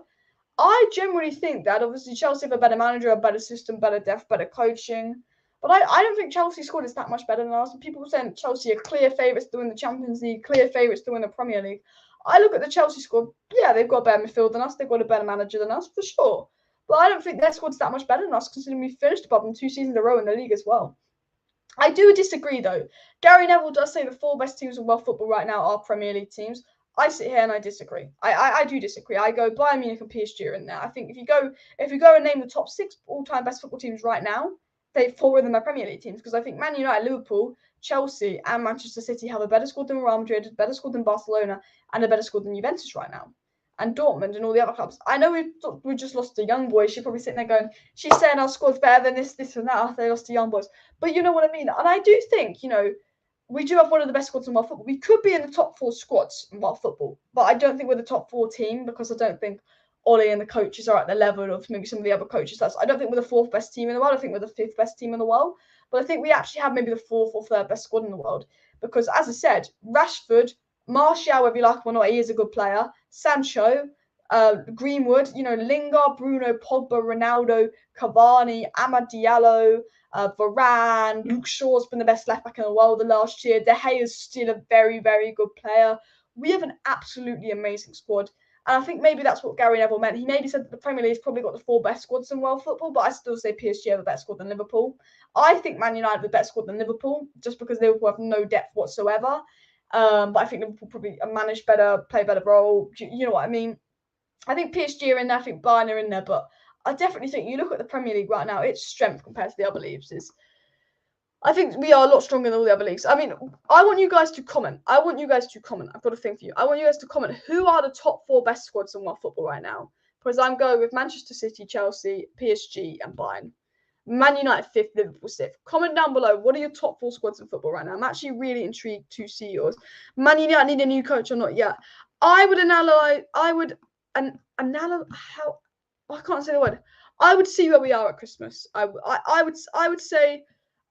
I generally think that obviously Chelsea have a better manager, a better system, better depth, better coaching. But I don't think Chelsea's squad is that much better than us. People are saying Chelsea are clear favourites to win the Champions League, clear favourites to win the Premier League. I look at the Chelsea squad, yeah, they've got a better midfield than us. They've got a better manager than us, for sure. But I don't think their squad's that much better than us, considering we finished above them 2 seasons in a row in the league as well. I do disagree, though. Gary Neville does say the 4 best teams in world football right now are Premier League teams. I sit here and I disagree. I do disagree. I go Bayern Munich and PSG are in there. I think if you go and name the top 6 all-time best football teams right now, 4 of them are Premier League teams because I think Man United, Liverpool, Chelsea, and Manchester City have a better squad than Real Madrid, a better squad than Barcelona, and a better squad than Juventus right now. And Dortmund and all the other clubs. I know we just lost to young boys. She's probably sitting there going, she's saying our squad's better than this and that after they lost to young boys. But you know what I mean? And I do think, we do have one of the best squads in world football. We could be in the top 4 squads in world football. But I don't think we're the top 4 team because I don't think Ollie and the coaches are at the level of maybe some of the other coaches. I don't think we're the 4th best team in the world. I think we're the 5th best team in the world. But I think we actually have maybe the 4th or 3rd best squad in the world. Because as I said, Rashford, Martial, whether you like him or not, he is a good player. Sancho, Greenwood, Lingard, Bruno, Pogba, Ronaldo, Cavani, Amad Diallo, Varane, Luke Shaw's been the best left back in the world the last year. De Gea is still a very, very good player. We have an absolutely amazing squad. And I think maybe that's what Gary Neville meant. He maybe said that the Premier League's probably got the 4 best squads in world football, but I still say PSG have a better squad than Liverpool. I think Man United have a better squad than Liverpool, just because Liverpool have no depth whatsoever. But I think Liverpool probably manage better, play a better role. You know what I mean? I think PSG are in there. I think Bayern are in there, but I definitely think you look at the Premier League right now, its strength compared to the other leagues is. I think we are a lot stronger than all the other leagues. I mean, I want you guys to comment. I've got a thing for you. I want you guys to comment who are the top 4 best squads in world football right now. Because I'm going with Manchester City, Chelsea, PSG, and Bayern. Man United 5th, Liverpool 6th. Comment down below, what are your top 4 squads in football right now? I'm actually really intrigued to see yours. Man United need a new coach or not yet? I would analyze. I can't say the word. I would see where we are at Christmas. I would say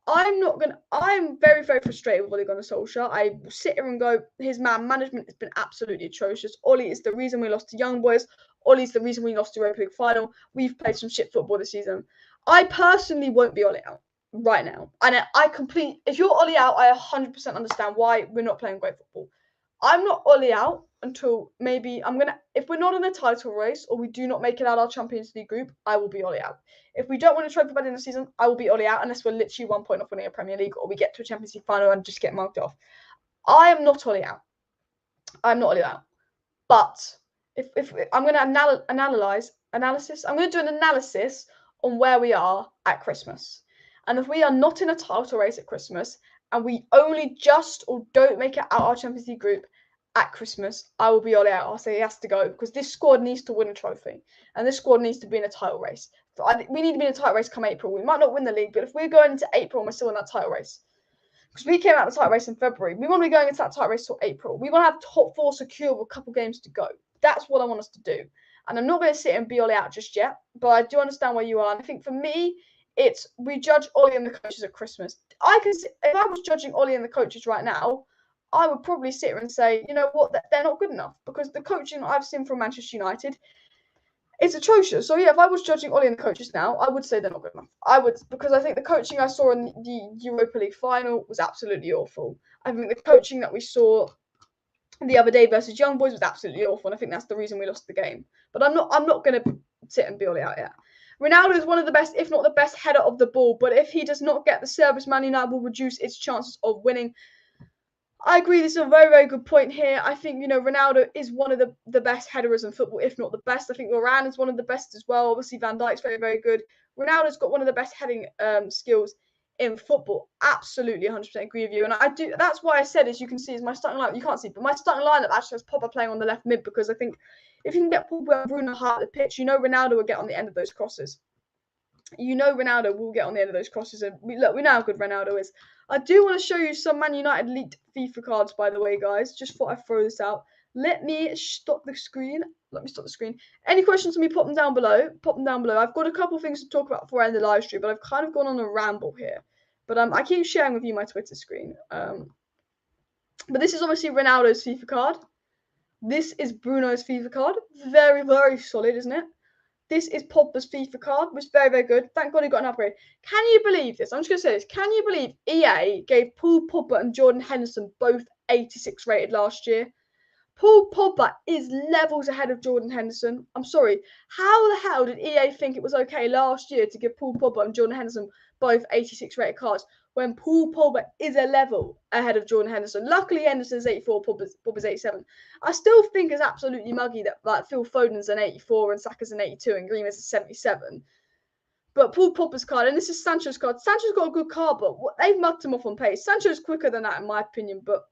I'm very, very frustrated with Ole Gunnar Solskjaer. I sit here and go, his management has been absolutely atrocious. Ole is the reason we lost to Young Boys. Ole is the reason we lost the Europa League final. We've played some shit football this season. I personally won't be Ole out right now. And if you're Ole out, I 100% understand why we're not playing great football. I'm not Ole out until maybe if we're not in a title race or we do not make it out our Champions League group, I will be Ole out. If we don't win a trophy by the end of the season, I will be Ole out unless we're literally 1 point off winning a Premier League or we get to a Champions League final and just get marked off. I am not Ole out. I'm not Ole out. But if I'm going to I'm going to do an analysis on where we are at Christmas. And if we are not in a title race at Christmas and we only just or don't make it out our Champions League group at Christmas, I will be Ole out. I'll say he has to go because this squad needs to win a trophy and this squad needs to be in a title race. We need to be in a title race come April. We might not win the league, but if we're going into April and we're still in that title race, because we came out of the title race in February, we want to be going into that title race till April. We want to have top 4 secure with a couple games to go. That's what I want us to do. And I'm not going to sit and be Ole out just yet, but I do understand where you are. And I think for me, we judge Ole and the coaches at Christmas. If I was judging Ole and the coaches right now, I would probably sit here and say, you know what, they're not good enough because the coaching I've seen from Manchester United is atrocious. So yeah, if I was judging Ole and the coaches now, I would say they're not good enough. Because I think the coaching I saw in the Europa League final was absolutely awful. I think the coaching that we saw the other day versus Young Boys was absolutely awful, and I think that's the reason we lost the game. But I'm not going to sit and be Ole out yet. Ronaldo is one of the best, if not the best, header of the ball. But if he does not get the service, Man United will reduce its chances of winning. I agree. This is a very, very good point here. I think, Ronaldo is one of the best headers in football, if not the best. I think Varane is one of the best as well. Obviously, Van Dijk's very, very good. Ronaldo's got one of the best heading skills in football. Absolutely 100% agree with you. And I do. That's why I said, as you can see, is my starting lineup. You can't see, but my starting lineup actually has Pogba playing on the left mid because I think if you can get Pogba and Bruno hard at the pitch, Ronaldo will get on the end of those crosses. Ronaldo will get on the end of those crosses. And we know how good Ronaldo is. I do want to show you some Man United leaked FIFA cards, by the way, guys. Just thought I'd throw this out. Let me stop the screen. Any questions for me, pop them down below. I've got a couple things to talk about before I end the live stream, but I've kind of gone on a ramble here. But I keep sharing with you my Twitter screen. But this is obviously Ronaldo's FIFA card. This is Bruno's FIFA card. Very, very solid, isn't it? This is Pogba's FIFA card, which is very, very good. Thank God he got an upgrade. Can you believe this? I'm just going to say this. Can you believe EA gave Paul Pogba and Jordan Henderson both 86 rated last year? Paul Pogba is levels ahead of Jordan Henderson. I'm sorry. How the hell did EA think it was okay last year to give Paul Pogba and Jordan Henderson both 86 rated cards when Paul Pogba is a level ahead of Jordan Henderson? Luckily, Henderson's 84, Pogba's 87. I still think it's absolutely muggy that Phil Foden's an 84 and Saka's an 82 and Griezmann's a 77. But Paul Pogba's card, and this is Sancho's card. Sancho's got a good card, but they've mugged him off on pace. Sancho's quicker than that, in my opinion, but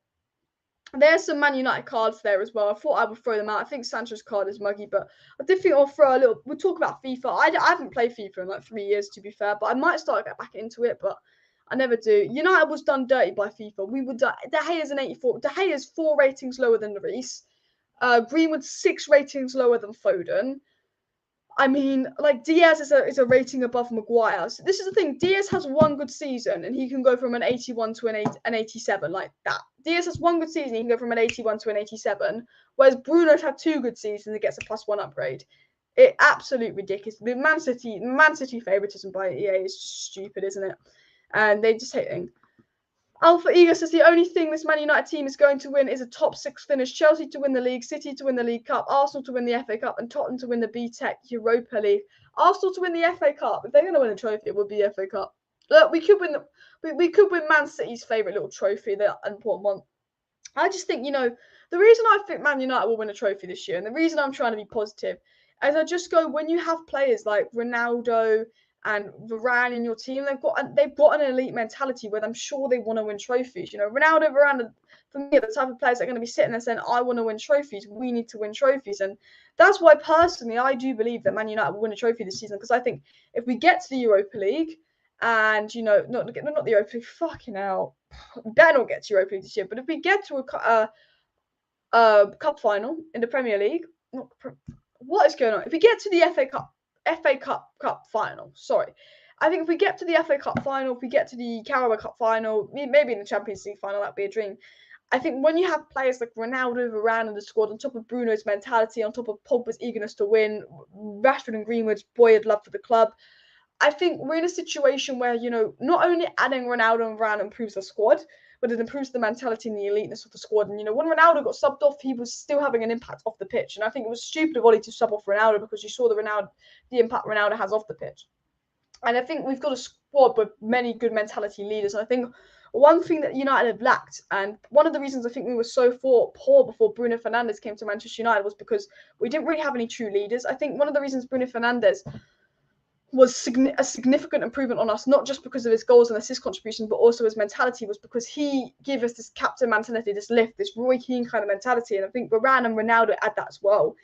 there's some Man United cards there as well. I thought I would throw them out. I think Sancho's card is muggy, but I did think I'll throw a little. We'll talk about FIFA. I haven't played FIFA in like 3 years, to be fair, but I might start to get back into it, but I never do. United was done dirty by FIFA. We were done. De Gea's an 84. De Gea's 4 ratings lower than Reece. Greenwood's 6 ratings lower than Foden. I mean, like, Diaz is a rating above Maguire. So this is the thing. Diaz has 1 good season, and he can go from an 81 to an 87, like that. Diaz has 1 good season, he can go from an 81 to an 87, whereas Bruno's had 2 good seasons and gets a +1 upgrade. It absolutely ridiculous. The Man City favoritism by EA is just stupid, isn't it? And they just hate it. Alpha Ego says the only thing this Man United team is going to win is a top 6 finish. Chelsea to win the league, City to win the League Cup, Arsenal to win the FA Cup, and Tottenham to win the BEEK Europa League. Arsenal to win the FA Cup. If they're going to win a trophy, it would be the FA Cup. Look, we could win Man City's favourite little trophy, the important one. I just think, the reason I think Man United will win a trophy this year, and the reason I'm trying to be positive, as I just go, when you have players like Ronaldo and Varane in your team, they've got an elite mentality where I'm sure they want to win trophies. You know, Ronaldo, Varane, for me, are the type of players that are going to be sitting there saying, I want to win trophies. We need to win trophies. And that's why, personally, I do believe that Man United will win a trophy this season, because I think if we get to the Europa League, and, you know, not the Europa League, fucking hell, better not get to Europa League this year, but if we get to a cup final in the Premier League, what is going on? If we get to the FA Cup final, sorry. I think if we get to the FA Cup final, if we get to the Carabao Cup final, maybe in the Champions League final, that'd be a dream. I think when you have players like Ronaldo, Varane in the squad, on top of Bruno's mentality, on top of Pogba's eagerness to win, Rashford and Greenwood's boyhood love for the club, I think we're in a situation where, you know, not only adding Ronaldo and Varane improves the squad, but it improves the mentality and the eliteness of the squad. And, you know, when Ronaldo got subbed off, he was still having an impact off the pitch. And I think it was stupid of Oli to sub off Ronaldo, because you saw the impact Ronaldo has off the pitch. And I think we've got a squad with many good mentality leaders. And I think one thing that United have lacked, and one of the reasons I think we were so poor before Bruno Fernandes came to Manchester United, was because we didn't really have any true leaders. I think one of the reasons Bruno Fernandes was a significant improvement on us, not just because of his goals and assist contribution, but also his mentality, was because he gave us this captain mentality, this lift, this Roy Keane kind of mentality. And I think Varane and Ronaldo add that as well.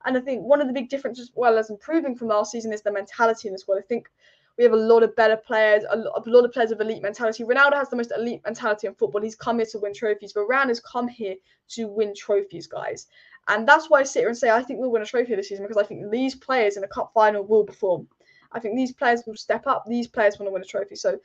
And I think one of the big differences, as well as improving from last season, is the mentality in this world. I think we have a lot of better players, a lot of players with elite mentality. Ronaldo has the most elite mentality in football. He's come here to win trophies. Varane has come here to win trophies, guys. And that's why I sit here and say I think we'll win a trophy this season, because I think these players in a cup final will perform. I think these players will step up. These players want to win a trophy. So,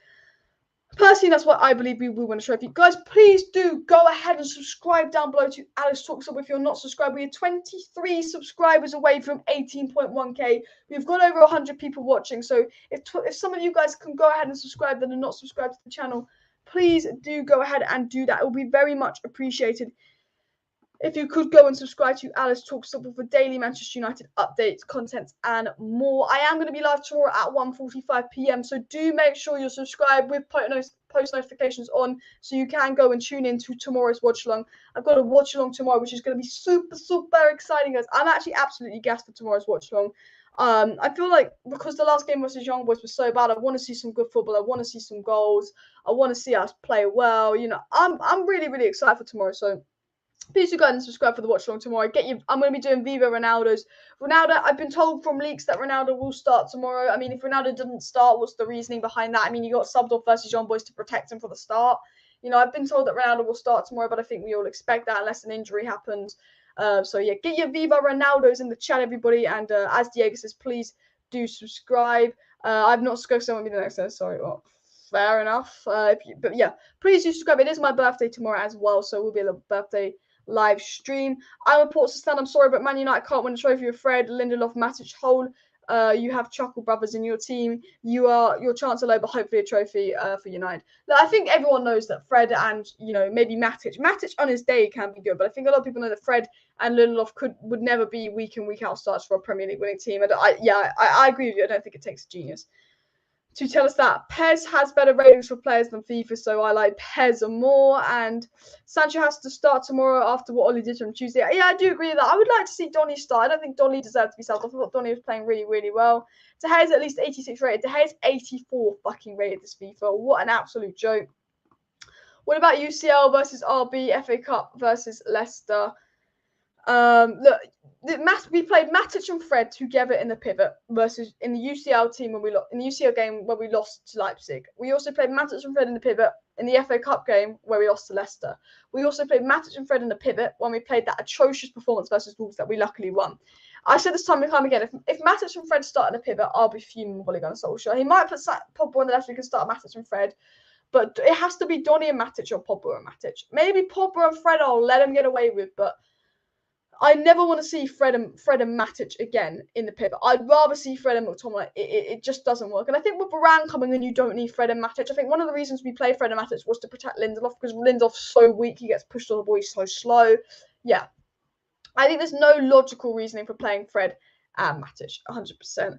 personally, that's why I believe we will win a trophy. Guys, please do go ahead and subscribe down below to Alice Talks Up if you're not subscribed. We are 23 subscribers away from 18.1k. We've got over 100 people watching. So, if some of you guys can go ahead and subscribe that are not subscribed to the channel, please do go ahead and do that. It will be very much appreciated if you could go and subscribe to Alice Talks Football for daily Manchester United updates, content, and more. I am going to be live tomorrow at 1:45 p.m. So do make sure you're subscribed with post notifications on, so you can go and tune in to tomorrow's watch along. I've got a watch along tomorrow, which is going to be super exciting, guys. I'm actually absolutely gassed for tomorrow's watch along. I feel like because the last game versus Young Boys was so bad, I want to see some good football. I want to see some goals. I want to see us play well. You know, I'm really excited for tomorrow. So please do go ahead and subscribe for the watch along tomorrow. I'm going to be doing Viva Ronaldo's. Ronaldo, I've been told from leaks that Ronaldo will start tomorrow. I mean, if Ronaldo doesn't start, what's the reasoning behind that? I mean, you got subbed off versus Young Boys to protect him for the start. You know, I've been told that Ronaldo will start tomorrow, but I think we all expect that unless an injury happens. So yeah, get your Viva Ronaldos in the chat, everybody. And as Diego says, please do subscribe. I've not subscribed, so I won't be the next one. Sorry, well, fair enough. But yeah, please do subscribe. It is my birthday tomorrow as well, so it will be a little birthday live stream. I report to stand. I'm sorry, but Man United can't win a trophy with Fred, Lindelof, Matic, Hole. You have Chuckle brothers in your team. Your chance are low, but hopefully a trophy for United. Look, I think everyone knows that Fred and, you know, maybe Matic on his day can be good, but I think a lot of people know that Fred and Lindelof would never be week in, week out starts for a Premier League winning team. And I agree with you. I don't think it takes a genius to tell us that. Pez has better ratings for players than FIFA, so I like Pez more. And Sancho has to start tomorrow after what Oli did from Tuesday. Yeah, I do agree with that. I would like to see Donny start. I don't think Donny deserved to be subbed off. I thought Donny was playing really well. De Gea's at least 86 rated. De Gea's 84 fucking rated this FIFA. What an absolute joke. What about UCL versus RB, FA Cup versus Leicester? Look, we played Matic and Fred together in the pivot versus in the UCL team in the UCL game where we lost to Leipzig. We also played Matic and Fred in the pivot in the FA Cup game where we lost to Leicester. We also played Matic and Fred in the pivot when we played that atrocious performance versus Wolves that we luckily won. I said this time and time again, if Matic and Fred start in a pivot, I'll be fuming with Ole Gunnar Solskjaer. He might put Pogba on the left, we can start Matic and Fred. But it has to be Donny and Matic or Pogba and Matic. Maybe Pogba and Fred I'll let him get away with, but I never want to see Fred and Matic again in the pivot. I'd rather see Fred and McTominay. It just doesn't work. And I think with Varane coming in, you don't need Fred and Matic. I think one of the reasons we play Fred and Matic was to protect Lindelof, because Lindelof's so weak. He gets pushed on the ball. He's so slow. Yeah. I think there's no logical reasoning for playing Fred and Matic, 100%.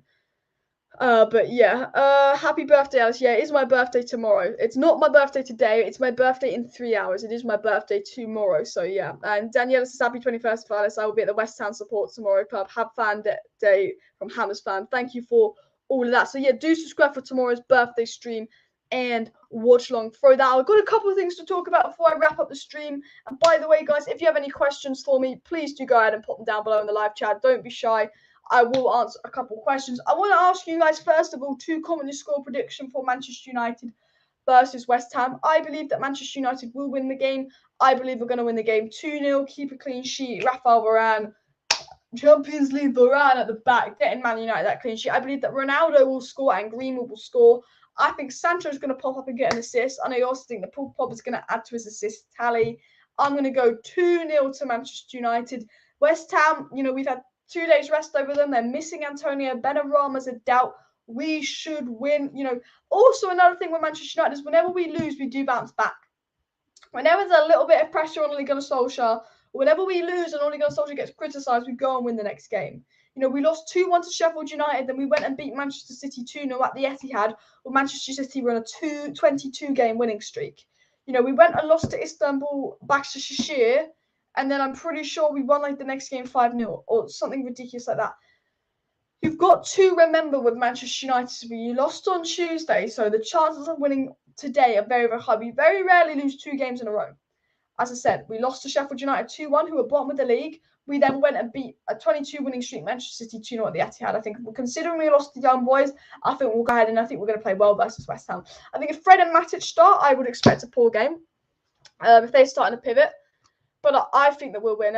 But yeah, happy birthday, Alice. Yeah, it is my birthday tomorrow. It's not my birthday today. It's my birthday in 3 hours. It is my birthday tomorrow. So yeah, and Daniela says happy 21st for Alice. I will be at the West Ham Support Tomorrow Club. Have fan day from Hammers fan. Thank you for all of that. So yeah, do subscribe for tomorrow's birthday stream and watch along. Throw that out. I've got a couple of things to talk about before I wrap up the stream. And by the way, guys, if you have any questions for me, please do go ahead and pop them down below in the live chat. Don't be shy. I will answer a couple of questions. I want to ask you guys, first of all, two commonly score prediction for Manchester United versus West Ham. I believe that Manchester United will win the game. I believe we're going to win the game 2-0, keep a clean sheet. Rafael Varane, Champions League Varane at the back, getting Man United that clean sheet. I believe that Ronaldo will score and Greenwood will score. I think Sancho is going to pop up and get an assist. And I also think that Pogba is going to add to his assist tally. I'm going to go 2-0 to Manchester United. West Ham, we've had 2 days rest over them. They're missing Antonio. Benrahma's a doubt. We should win. Also another thing with Manchester United is whenever we lose, we do bounce back. Whenever there's a little bit of pressure on Ole Gunnar Solskjaer, whenever we lose and Ole Gunnar Solskjaer gets criticised, we go and win the next game. We lost 2-1 to Sheffield United, then we went and beat Manchester City 2-0 at the Etihad, where Manchester City were on a 22-game winning streak. We went and lost to Istanbul, Başakşehir, and then I'm pretty sure we won the next game 5-0 or something ridiculous like that. You've got to remember with Manchester United, we lost on Tuesday, so the chances of winning today are very, very high. We very rarely lose 2 games in a row. As I said, we lost to Sheffield United 2-1, who were bottom of the league. We then went and beat a 22-winning streak Manchester City 2-0 at the Etihad. I think, considering we lost the young boys, I think we'll go ahead and I think we're going to play well versus West Ham. I think if Fred and Matic start, I would expect a poor game if they start in a pivot. But I think that we'll win.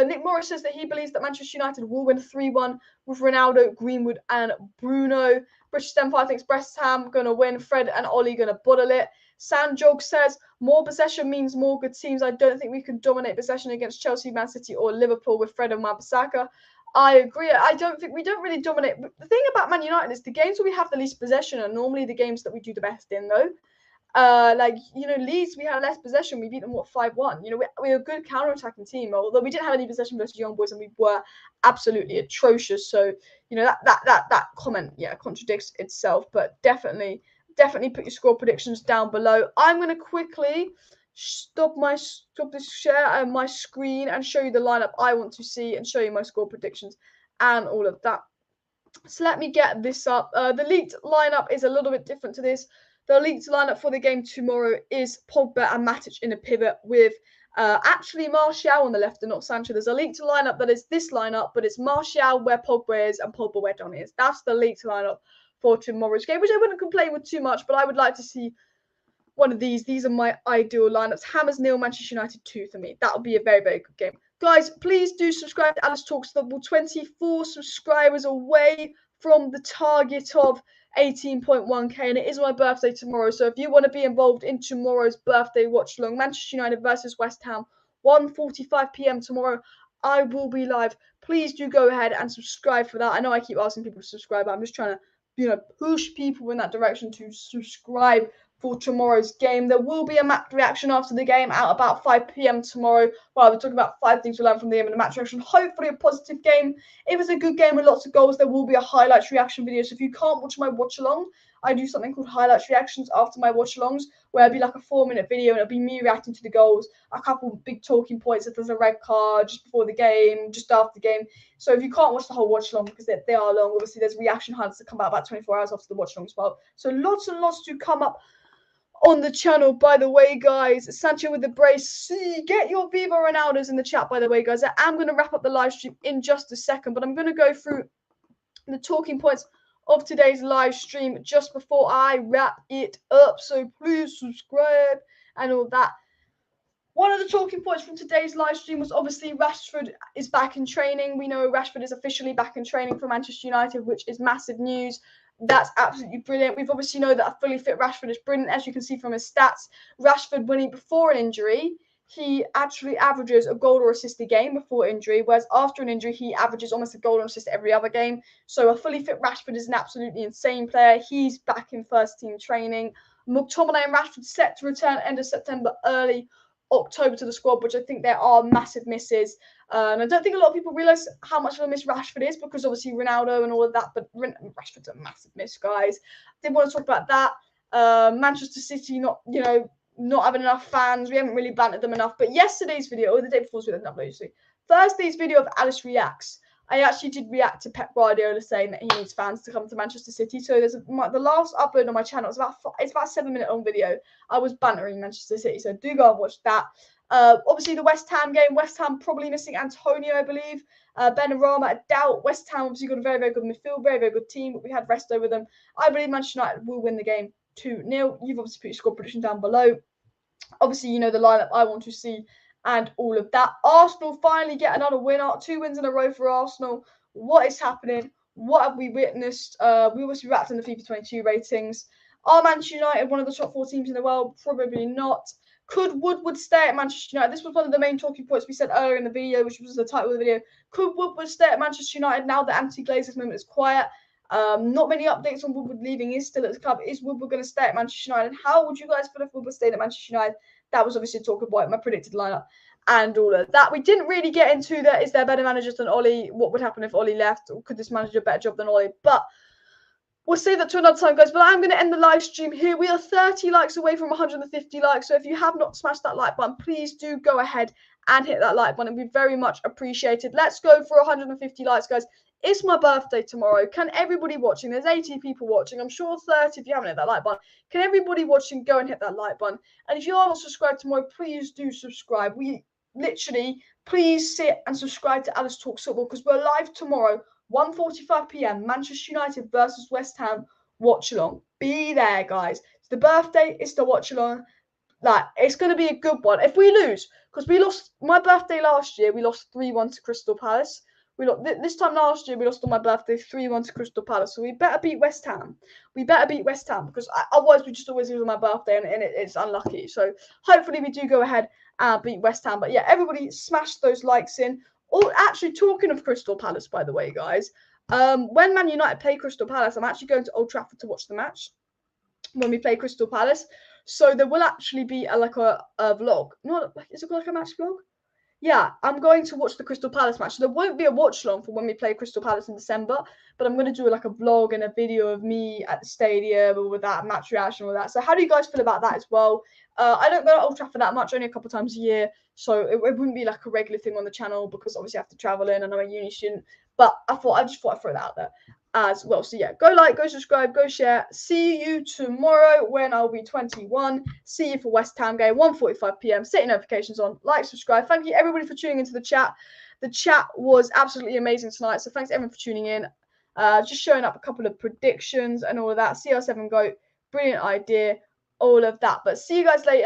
Nick Morris says that he believes that Manchester United will win 3-1 with Ronaldo, Greenwood, and Bruno. British Empire thinks West Ham going to win. Fred and Ollie going to bottle it. Sanjog says more possession means more good teams. I don't think we can dominate possession against Chelsea, Man City, or Liverpool with Fred and Wan-Bissaka. I agree. I don't think we don't really dominate. The thing about Man United is the games where we have the least possession are normally the games that we do the best in, though. Leeds, we had less possession. We beat them 5-1. We're a good counter-attacking team, although we didn't have any possession versus Young Boys, and we were absolutely atrocious. So that comment contradicts itself. But definitely put your score predictions down below. I'm gonna quickly stop this share and my screen and show you the lineup I want to see and show you my score predictions and all of that. So let me get this up. The leaked lineup is a little bit different to this. The leaked lineup for the game tomorrow is Pogba and Matic in a pivot with actually Martial on the left and not Sancho. There's a leaked lineup that is this lineup, but it's Martial where Pogba is and Pogba where Donny is. That's the leaked lineup for tomorrow's game, which I wouldn't complain with too much, but I would like to see one of these. These are my ideal lineups. Hammers 0, Manchester United 2 for me. That would be a very, very good game. Guys, please do subscribe to Alice Talks Football. 24 subscribers away from the target of 18.1k, and it is my birthday tomorrow. So if you want to be involved in tomorrow's birthday watch along, Manchester United versus West Ham, 1:45 p.m. tomorrow, I will be live. Please do go ahead and subscribe for that. I know I keep asking people to subscribe, but I'm just trying to, push people in that direction to subscribe for tomorrow's game. There will be a match reaction after the game at about 5 p.m. tomorrow. Well, we're talking about 5 things we learned from the game and the match reaction. Hopefully a positive game. If it's a good game with lots of goals, there will be a highlights reaction video. So if you can't watch my watch along, I do something called highlights reactions after my watch alongs, where it'll be like a 4-minute video and it'll be me reacting to the goals, a couple big talking points if there's a red card just before the game, just after the game. So if you can't watch the whole watch along because they are long, obviously there's reaction highlights that come out about 24 hours after the watch along as well. So lots and lots to come up on the channel, by the way, guys. Sancho with the brace. See, get your Viva Ronaldos in the chat, by the way, guys. I am going to wrap up the live stream in just a second, but I'm going to go through the talking points of today's live stream just before I wrap it up. So please subscribe and all that. One of the talking points from today's live stream was obviously Rashford is back in training. We know Rashford is officially back in training for Manchester United, which is massive news. That's absolutely brilliant. We've obviously know that a fully fit Rashford is brilliant, as you can see from his stats. Rashford, when before an injury, he actually averages a goal or assist a game before injury, whereas after an injury, he averages almost a goal or assist every other game. So a fully fit Rashford is an absolutely insane player. He's back in first team training. McTominay and Rashford set to return end of September, early October to the squad, which I think there are massive misses. And I don't think a lot of people realise how much of a miss Rashford is, because obviously Ronaldo and all of that, but Rashford's a massive miss, guys. Didn't want to talk about that. Manchester City not having enough fans. We haven't really bantered them enough. But yesterday's video, or the day before's video, not uploaded, Thursday's video of Alice Reacts, I actually did react to Pep Guardiola saying that he needs fans to come to Manchester City. So there's the last upload on my channel. It's about a 7-minute long video. I was bantering Manchester City, so do go and watch that. Obviously the West Ham game. West Ham probably missing Antonio, I believe. Benrahma, I doubt. West Ham obviously got a very, very good midfield, very, very good team, but we had rest over them. I believe Manchester United will win the game 2-0. You've obviously put your score prediction down below. Obviously, you know the lineup I want to see and all of that. Arsenal finally get another winner. 2 wins in a row for Arsenal. What is happening? What have we witnessed? We obviously wrapped in the FIFA 22 ratings. Are Manchester United one of the top 4 teams in the world? Probably not. Could Woodward stay at Manchester United? This was one of the main talking points we said earlier in the video, which was the title of the video. Could Woodward stay at Manchester United now that anti-Glazers movement is quiet? Not many updates on Woodward leaving. He's still at the club. Is Woodward going to stay at Manchester United? How would you guys feel if Woodward stayed at Manchester United? That was obviously talk about my predicted lineup and all of that. We didn't really get into that. Is there better managers than Ollie? What would happen if Ollie left? Or could this manager do a better job than Ollie? But we'll save that to another time, guys. But I'm going to end the live stream here. We are 30 likes away from 150 likes. So if you have not smashed that like button, please do go ahead and hit that like button. It'd be very much appreciated. Let's go for 150 likes, guys. It's my birthday tomorrow. Can everybody watching, there's 80 people watching, I'm sure 30 if you haven't hit that like button. Can everybody watching go and hit that like button? And if you are not subscribed tomorrow, please do subscribe. We literally, please sit and subscribe to Alice Talks Football, because we're live tomorrow, 1:45 p.m. Manchester United versus West Ham watch along. Be there, guys. It's the birthday, it's the watch along. Like, it's going to be a good one. If we lose, because we lost my birthday last year, we lost 3-1 to Crystal Palace. We lost this time last year. We lost on my birthday 3-1 to Crystal Palace. So we better beat West Ham. We better beat West Ham, because otherwise we just always lose on my birthday, and it's unlucky. So hopefully we do go ahead and beat West Ham. But yeah, everybody smash those likes in. Oh, actually, talking of Crystal Palace, by the way, guys, when Man United play Crystal Palace, I'm actually going to Old Trafford to watch the match when we play Crystal Palace. So there will actually be a vlog. Not is it like a match vlog? Yeah, I'm going to watch the Crystal Palace match. So there won't be a watch along for when we play Crystal Palace in December, but I'm going to do like a vlog and a video of me at the stadium with that match reaction and all that. So how do you guys feel about that as well? I don't go to Old Trafford that much, only a couple of times a year, so it wouldn't be like a regular thing on the channel, because obviously I have to travel in and I'm a uni student. But I just thought I'd throw that out there as well. So yeah, go like, go subscribe, go share. See you tomorrow when I'll be 21. See you for West Ham game, 1:45 p.m. Set your notifications on, like, subscribe. Thank you everybody for tuning into the chat. The chat was absolutely amazing tonight, so thanks everyone for tuning in. Just showing up a couple of predictions and all of that. CR7 GOAT, brilliant idea, all of that. But see you guys later.